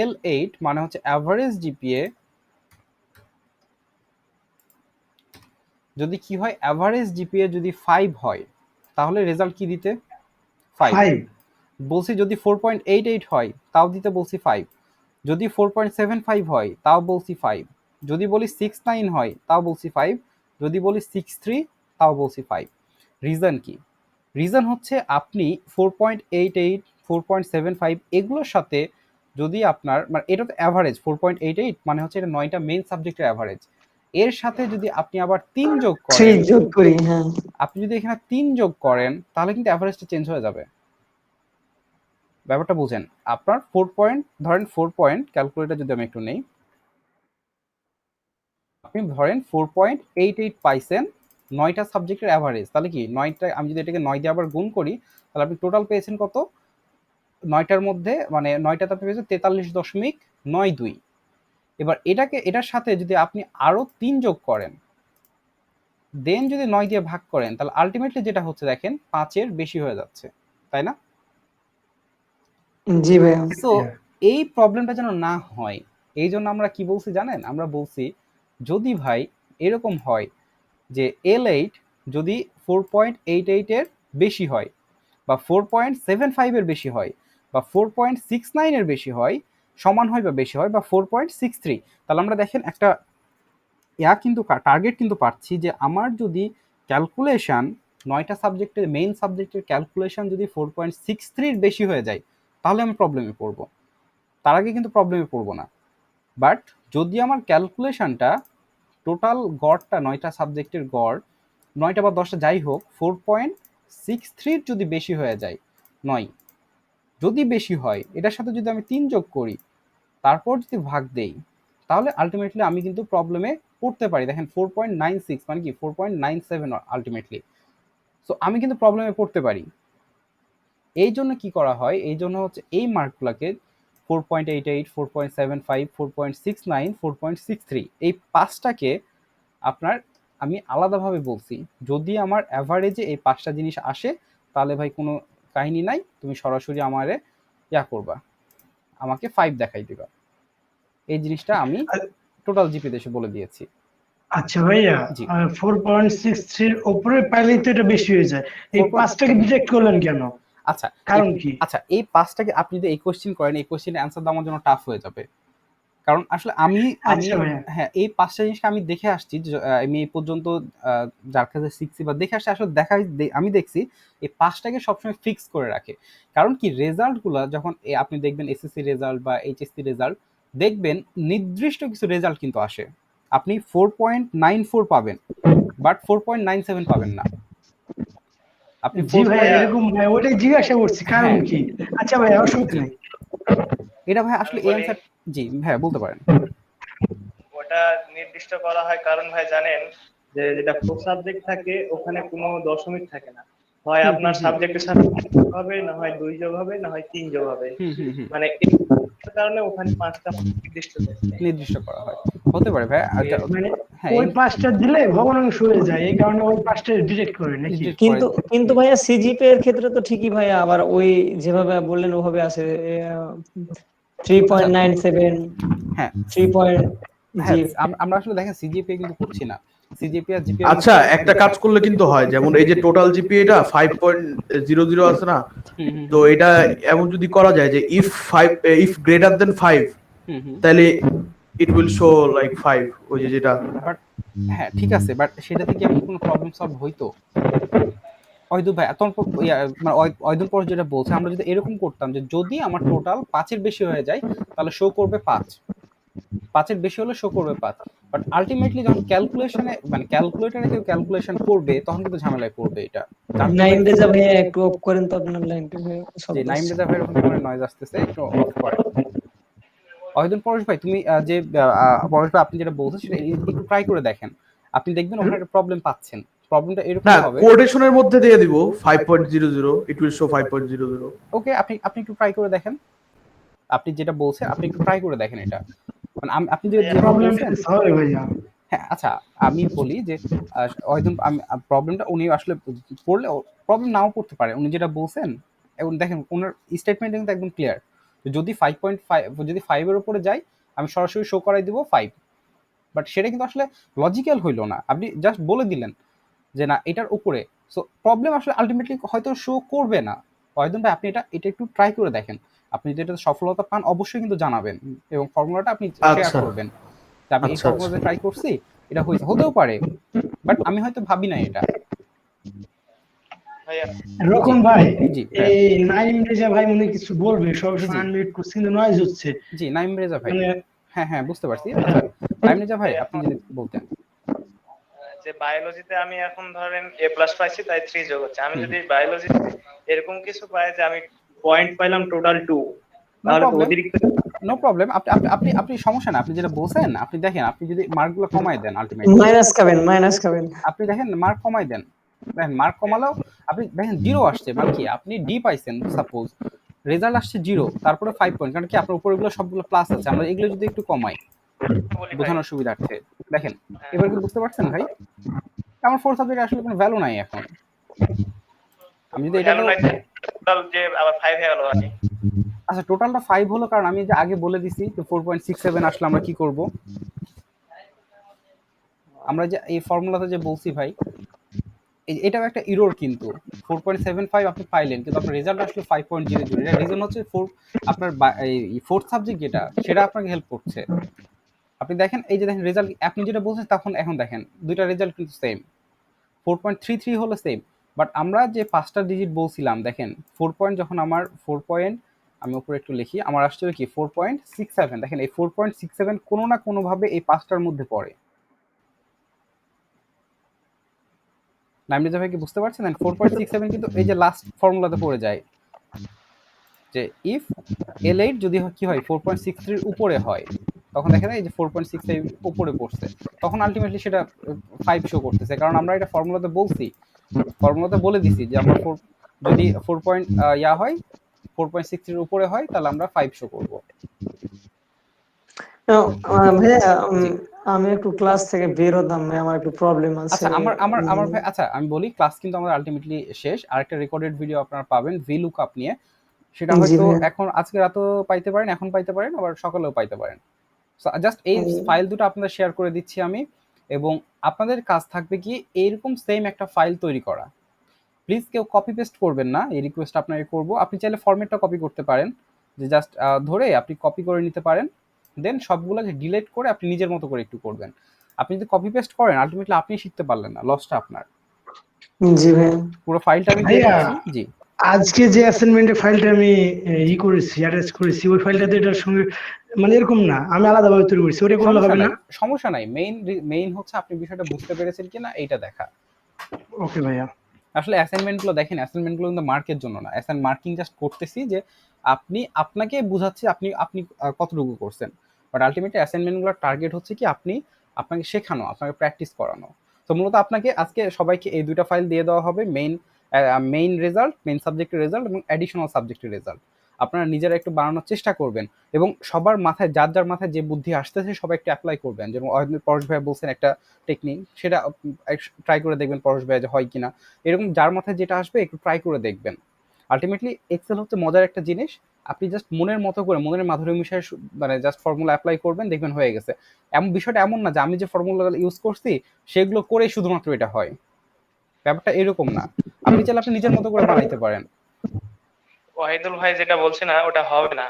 L8 মানে হচ্ছে অ্যাভারেজ জিপিএ, যদি কি হয়, অ্যাভারেজ জিপিএ যদি 5 হয় তাহলে রেজাল্ট কি দিতে, 5। 5। বলছি যদি 4.88 হয় তাও দিতে বলছি 5, যদি 4.75 হয় তাও বলছি 5, যদি বলি 69 হয় তাও বলছি 5, যদি বলি 63 তাও বলছি 5। রিজন কি? রিজন হচ্ছে আপনি 4.88, 4.75 এগুলোর সাথে যদি আপনার, মানে এটা তো অ্যাভারেজ, 4.88 মানে হচ্ছে এটা 9টা মেইন সাবজেক্টের অ্যাভারেজ, এর সাথে যদি আপনি আবার 3 যোগ 3 করেন, যোগ করি, হ্যাঁ। আপনি যদি এখানে 3 যোগ করেন তাহলে কিন্তু অ্যাভারেজটা চেঞ্জ হয়ে যাবে। ব্যাপারটা বুঝেন, আপনার 4 পয়েন্ট, ধরেন 4 পয়েন্ট, ক্যালকুলেটর যদি আমি একটু নেই, আপনি ধরেন 4.88 পাইছেন 9টা সাবজেক্টের অ্যাভারেজ, তাহলে কি 9টা, আমি যদি এটাকে 9 দিয়ে আবার গুণ করি তাহলে আপনি টোটাল পেয়েছেন কত, 9টার মধ্যে, মানে 9টাতে আপনি পেয়েছেন 43.92। এবার এটাকে, এটার সাথে যদি আপনি আরো 3 যোগ করেন, দেন যদি 9 দিয়ে ভাগ করেন, তাহলে আলটিমেটলি যেটা হচ্ছে দেখেন 5-এর বেশি হয়ে যাচ্ছে, তাই না? জি ভাইয়া। সো এই প্রবলেমটা যেন না হয়, এই জন্য আমরা কি বলছি জানেন, আমরা বলছি যদি ভাই এরকম হয় যে L8 যদি 4.88 এর বেশি হয়, বা 4.75 এর বেশি হয়, বা 4.69 এর বেশি হয়, সমান হয় বা বেশি হয়, বা 4.63, তাহলে আমরা দেখেন একটা কিন্তু টার্গেট কিন্তু পাচ্ছি, যে আমার যদি ক্যালকুলেশন 9টা সাবজেক্টের মেইন সাবজেক্টের ক্যালকুলেশন যদি 4.63 বেশি হয়ে যায় তাহলে আমি প্রবলেমে পড়বো, তার আগে কিন্তু প্রবলেমে পড়বো না। বাট যদি আমার ক্যালকুলেশনটা টোটাল গড়টা, 9টা সাবজেক্টের গড় 9টা বা 10টা যাই হোক, 4.63 যদি বেশি হয়ে যায়, 9 যদি বেশি হয়, এটার সাথে যদি আমি 3 যোগ করি, তারপর যদি ভাগ দেই, তাহলে আলটিমেটলি আমি কিন্তু প্রবলেমে পড়তে পারি। দেখেন 4.96 মানে কি 4.97 আলটিমেটলি। সো আমি কিন্তু প্রবলেমে পড়তে পারি। এই জন্য কি করা হয়, এই জন্য হচ্ছে এই মার্কগুলোকে 4.88, 4.75, 4.69, 4.63 এই 5টাকে আপনার আমি আলাদাভাবে বলছি, যদি আমার অ্যাভারেজে এই 5টা জিনিস আসে তাহলে ভাই কোনো কাহিনী নাই, তুমি সরাসরি আমারে করবা, আমাকে 5 দেখাই দিবা। এই জিনিসটা আমি টোটাল জিপিতে এসে বলে দিয়েছি। আচ্ছা ভাইয়া, জি, 4.63 উপরে পাইলেই তো এটা বেশি হয়ে যায়, এই 4. পাঁচটাকে ডিটেক্ট করলেন কেন? আচ্ছা কারণ কি? আচ্ছা এই 5টাকে আপনি যদি এই কোশ্চেন করেন, এই কোশ্চেনের অ্যান্সার দেওয়া আমার জন্য টাফ হয়ে যাবে। কারণ আসলে আমি আমি আচ্ছা ভাইয়া। হ্যাঁ, এই ৫টা জিনিসকে আমি দেখে আসছি যে আমি এই পর্যন্ত যার কাছে শিখছি বা দেখে আসছি আসলে আমি দেখছি এই ৫টাকে সবসময় ফিক্স করে রাখে। কারণ কি রেজাল্ট গুলা যখন আপনি দেখবেন এসএসসি রেজাল্ট বা এইচএসসি রেজাল্ট দেখবেন নির্দিষ্ট কিছু রেজাল্ট কিন্তু আসে। আপনি 4.94 পাবেন, বাট 4.97 পাবেন না। আপনি জি 4 ভাইয়া, পয়েন্ট এরকম ভাই, ওটাই জিজ্ঞাসা করছি কারণ হ্যাঁ, কি। আচ্ছা ভাইয়া, অসুবিধা জি। নেই। এটা ভাই আমি আসলে এই বলি, অ্যান্সার জি, হ্যাঁ বলতে পারেন। ওটা নির্দিষ্ট করা হয় কারণ ভাই জানেন যে যেটা ফোর সাবজেক্ট থাকে ওখানে কোনো দশমিক থাকে না, হয় হুম, হুম, আপনার হুম। সাবজেক্টের সাথে এক যোগ হবে, না হয় দুই যোগ হবে, না হয় তিন যোগ হবে। হুম, হুম, হুম। মানে এই কারণে ওখানে পাঁচটা নির্দিষ্ট থাকে। নির্দিষ্ট করা হয়। হতে পারে ভাই। মানে হ্যাঁ, ওই পাঁচটা দিলে ভগ্নাংশ হয়ে যায়, এই কারণে ওই পাঁচটা ডিরেক্ট করে নাকি? ডিটেক্ট করে। কিন্তু ভাইয়া সিজিপি এর ক্ষেত্রে তো ঠিকই ভাইয়া, আবার ওই যেভাবে বললেন ওভাবে আছে, আচ্ছা, 3.97, হ্যাঁ, 3. হ্যাঁ, জি। আমরা আসলে দেখেন সিজিপিএ কিন্তু করছি না। সিজিপিএ আর জিপিএ এর আচ্ছা, মধ্যে একটা কাজ করলে কিন্তু হয়, যেমন এই যে টোটাল জিপিএটা 5.00 আছে না, হুম, হুম, তো হুম, এটা এমন যদি করা যায় যে ইফ গ্রেটার দেন 5, হুম, হুম। তাহলে ইট উইল শো লাইক 5, ওই যে যেটা। বাট হ্যাঁ, ঠিক আছে, বাট সেটাতে কি এমন কোনো প্রবলেম সলভ হইতো? অয়দূর ভাই তখন মানে অয়দূর পর যেটা বলছে, আমরা যদি এরকম করতাম যে যদি আমার টোটাল 5-এর বেশি হয়ে যায় তাহলে শো করবে 5, 5-এর বেশি হলে শো করবে 5। বাট আল্টিমেটলি যখন ক্যালকুলেশনে মানে ক্যালকুলেটরে কেউ ক্যালকুলেশন করবে তখন কিন্তু ঝামেলায় পড়বে এটা। যার জন্য নাইম রেজা ভাইয়া একটু অফ করেন তো, আপনার লাইনটা জি, শব্দ নাইম আসছে। রেজা ভাইয়ের ওখান থেকে মানে নয়েজ আসতেছে, একটু অফ করেন। অহিদুল পরশ ভাই তুমি যে পরশ ভাই আপনি যেটা বলছেন সেটা একটু ট্রাই করে দেখেন। আপনি দেখবেন ওখানে একটা প্রবলেম পাচ্ছেন। প্রবলেমটা এরকম না, হবে। কোটেশনের মধ্যে দিয়ে দিব 5.00, ইট উইল শো 5.00। ওকে, আপনি আপনি একটু ট্রাই করে দেখেন। আপনি যেটা বলছেন আপনি একটু ট্রাই করে দেখেন এটা। মানে আপনি যেভাবে প্রবলেম বলছেন ফেস হবে ভাইয়া। হ্যাঁ, আচ্ছা আমি বলি যে হয়তো আমি প্রবলেমটা উনি আসলে পড়লে প্রবলেম নাও পড়তে পারে। উনি যেটা বলছেন এবং দেখেন উনার স্টেটমেন্ট কিন্তু একদম ক্লিয়ার। যদি 5.5 যদি 5 এর উপরে যায় আমি সরাসরি শো করাই দিব 5। বাট সেটা কিন্তু আসলে লজিক্যাল হইল না। আপনি জাস্ট বলে দিলেন যে না এটার উপরে। সো প্রবলেম আসলে আলটিমেটলি হয়তো শো করবে না। হয়তো ভাই আপনি এটা এটা একটু ট্রাই করে দেখেন। আপনি যদি এটাতে সফলতা পান অবশ্যই কিন্তু জানাবেন এবং ফর্মুলাটা আপনি শেয়ার আচ্ছা, করবেন যে আমি এই আচ্ছা, আচ্ছা। ফর্মুলাতে ট্রাই করছি, এটা হয়েছে হতেও পারে, বাট আমি হয়তো ভাবি না এটা। ভাইয়া জি, রকম ভাই, জি ভাইয়া, এই নাইম রেজা ভাই মনে হয় কিছু বলবে, জি, জি, সবসময় আনমিউট করছে কিন্তু নয়েজ হচ্ছে। জি, নাইম রেজা ভাই। মানে হ্যাঁ, হ্যাঁ, বুঝতে পারছি। আচ্ছা, নাইম রেজা ভাই ভাইয়া আপনি যদি বলতেন। যে বায়োলজিতে আমি এখন ধরেন এ প্লাস পাইছি তাই থ্রি যোগ হচ্ছে, আমি হুম, যদি বায়োলজিতে এরকম কিছু পাই যে আমি পয়েন্ট পাইলাম টোটাল 2, নো তাহলে তো প্রবলেম, অতিরিক্ত। No problem. আপনি সমস্যা না। আপনি যেটা বলছেন আপনি দেখেন আপনি যদি মার্কগুলো কমায় দেন আল্টিমেটলি মাইনাস খাবেন, মাইনাস খাবেন। আপনি দেখেন মার্ক কমাই দেন। দেখেন মার্ক কমালেও আপনি দেখেন 0 আসছে মানে কি আপনি ডি পাইছেন সাপোজ। রেজাল্ট আসছে 0 তারপরে 5 পয়েন্ট। কারণ কি আপনার উপরেগুলো সবগুলো প্লাস আছে। আমরা এগুলো যদি একটু কমাই বলি ভাই, বোঝানোর সুবিধার্থে। দেখেন, হ্যাঁ, এবার কি বুঝতে পারছেন ভাই? আমার 4 সাবজেক্টে আসলে কোনো ভ্যালু নাই এখন। আমি যদি ভ্যালু এটাকেও নাই, টোটাল যে আবার 5 হয়ে গেল আর কি। আচ্ছা টোটালটা 5 হলো কারণ আমি যে আগে বলে দিছি যে 4.67 আসলে আমরা কি করব? আমরা যে এই ফর্মুলাতে যে বলছি ভাই এটাও একটা এরর কিন্তু 4.75 আপনি পাইলেন কিন্তু আপনার রেজাল্ট আসলে 5.00। এটার রিজন হচ্ছে আপনার এই ফোর্থ সাবজেক্ট যেটা সেটা আপনাকে হেল্প করছে। আপনি দেখেন এই যে দেখেন রেজাল্ট আপনি যেটা বলছেন তখন এখন দেখেন দুইটা রেজাল্ট কিন্তু সেম। 4.33 হলো সেম। বাট আমরা যে 5টা ডিজিট বলছিলাম দেখেন 4 পয়েন্ট যখন আমার 4 পয়েন্ট আমি উপরে একটু লিখি আমার আসছে কি 4.67। দেখেন এই 4.67 কোনো না কোনোভাবে এই 5টার মধ্যে পড়ে। নাইমরিজা ভাই কি বুঝতে পারছেন? 4.67 কিন্তু এই যে লাস্ট ফর্মুলাতে পড়ে যায় যে ইফ L8 যদি কি হয় 4.63 উপরে হয় তখন দেখেন এই যে 4.65 উপরে পড়ছে তখন আলটিমেটলি সেটা 5 শো করতেছে কারণ আমরা এটা ফর্মুলাতে বলে দিছি যে আমরা যদি 4 পয়েন্ট ইয়া হয় 4.63 এর উপরে হয় তাহলে আমরা 5 শো করব। ভাইয়া, জি, আমি একটু ক্লাস থেকে বের হতাম, আমার একটু প্রবলেম আছে। আচ্ছা আমার আমার আমার ভাই আচ্ছা আমি বলি ক্লাস কিন্তু আমাদের আলটিমেটলি শেষ। আরেকটা রেকর্ডেড ভিডিও আপনারা পাবেন VLOOKUP নিয়ে। সেটা জি হয়তো ভাইয়া। এখন আজকে রাতেও পাইতে পারেন, এখন পাইতে পারেন, আবার সকালেও পাইতে পারেন। জাস্ট এই ফাইল দুটো আপনাদের শেয়ার করে দিচ্ছি আমি এবং আপনাদের কাজ থাকবে কি এইরকম সেম একটা ফাইল তৈরি করা। প্লিজ কেউ কপি পেস্ট করবেন না, এই রিকোয়েস্ট আপনাকে করব। আপনি চাইলে ফরম্যাটটা কপি করতে পারেন যে জাস্ট ধরে আপনি কপি করে নিতে পারেন দেন সবগুলোকে ডিলিট করে আপনি নিজের মতো করে একটু করবেন। আপনি যদি কপি পেস্ট করেন আলটিমেটলি আপনি শিখতে পারলেন না, লসটা আপনার। জি ভাইয়া। পুরো ফাইলটা আমি দিয়ে ভাইয়া দিচ্ছি। জি আজকে যে অ্যাসাইনমেন্টের ফাইলটা আমি করেছি, অ্যাটাচ করেছি, ওই ফাইলটাতে এটার সঙ্গে মানে এরকম না, আমি আলাদাভাবে তৈরি করেছি, ওটা করলে সমস্যা হবে না? নাই, সমস্যা নাই। মেইন হচ্ছে আপনি বিষয়টা বুঝতে পেরেছেন কিনা এইটা দেখা। ওকে ভাইয়া। আসলে অ্যাসাইনমেন্টগুলো দেখেন, অ্যাসাইনমেন্টগুলো কিন্তু মার্কের জন্য না, মার্কিং জাস্ট করতেছি যে আপনাকে বুঝাচ্ছি আপনি আপনি কতটুকু করছেন। বাট আলটিমেটলি অ্যাসাইনমেন্টগুলোর টার্গেট হচ্ছে কি আপনাকে শেখানো, আপনাকে প্র্যাকটিস করানো। তো মূলত আপনাকে আজকে সবাইকে এই দুইটা ফাইল দিয়ে দেওয়া হবে, মেইন রেজাল্ট, মেইন সাবজেক্টের রেজাল্ট এবং অ্যাডিশনাল সাবজেক্টের রেজাল্ট। আপনারা নিজেরা একটু বানানোর চেষ্টা করবেন এবং সবার মাথায়, যার মাথায় যে বুদ্ধি আসতেছে সবাই একটু অ্যাপ্লাই করবেন। যেমন পরশ ভাইয়া বলছেন একটা টেকনিক, সেটা ট্রাই করে দেখবেন পরশ ভাইয়া যে হয় কিনা। এরকম যার মাথায় যেটা আসবে একটু ট্রাই করে দেখবেন। আলটিমেটলি এক্সেল হচ্ছে মজার একটা জিনিস। আপনি জাস্ট মনের মতো করে, মনের মাধুরী মিশায় মানে জাস্ট ফর্মুলা অ্যাপ্লাই করবেন, দেখবেন হয়ে গেছে। বিষয়টা এমন না যে আমি যে ফর্মুলা ইউজ করছি সেগুলো করে শুধুমাত্র এটা হয়, ব্যাপারটা এরকম না। আপনি চাইলে আপনি নিজের মতো করে বানাইতে পারেন। ওয়াহিদুল ভাই যেটা বলছে না ওটা হবে না,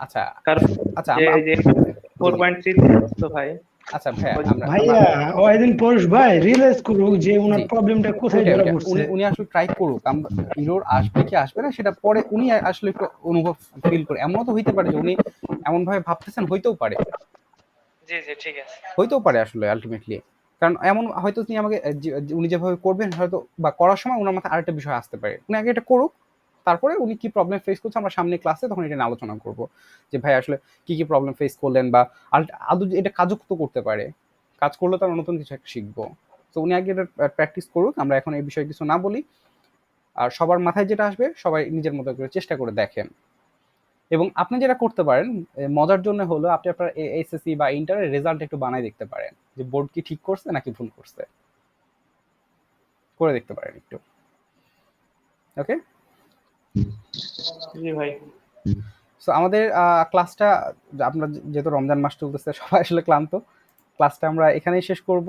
আচ্ছা কারণ আচ্ছা যে আমরা যে জি জি 4.3 তো ভাই আচ্ছা ভাইয়া ওই আমরা আমরা ভাইয়া ওইদিন পরশ ভাই রিয়েলাইজ করুক যে ওনার জি প্রবলেমটা কোথায় ওইটাই ধরা ওইটাই পড়ছে। উনি আসলে ট্রাই করুক। ইরোর আসবে কি আসবে না সেটা পরে উনি আসলে একটু অনুভব ফিল করে। এমনও তো হইতে পারে যে উনি এমন ভাবে ভাবতেছেন, হইতেও পারে, জি জি ঠিক আছে। হইতেও পারে আসলে আলটিমেটলি। কারণ এমন হয়তো তিনি আমাকে উনি যেভাবে করবেন হয়তো বা করার সময় ওনার মাথায় আরেকটা বিষয় আসতে পারে। উনি আগে এটা করুক, তারপরে উনি কি প্রবলেম ফেস করছে আমরা সামনে ক্লাসে তখন এটা নিয়ে আলোচনা করব যে ভাই আসলে কি প্রবলেম ফেস করলেন, বা আদৌ এটা কাজও তো করতে পারে, কাজ করলে তো আমরা নতুন কিছু একটা শিখবো। তো উনি আগে এটা প্র্যাকটিস করুক, আমরা এখন এই বিষয়ে কিছু না বলি। আর সবার মাথায় যেটা আসবে সবাই নিজের মতো করে চেষ্টা করে দেখেন। এবং আপনি যেটা করতে পারেন মজার জন্য হলো, আপনি আপনার এসএসসি বা ইন্টারের রেজাল্ট একটু বানায় দেখতে পারেন যে বোর্ড কি ঠিক করছে নাকি ভুল করছে, করে দেখতে পারেন একটু। ওকে, জি ভাই। সো আমাদের ক্লাসটা, আমরা যেহেতু রমজান মাস চলতেছে সবাই আসলে ক্লান্ত, ক্লাসটা আমরা এখানেই শেষ করব।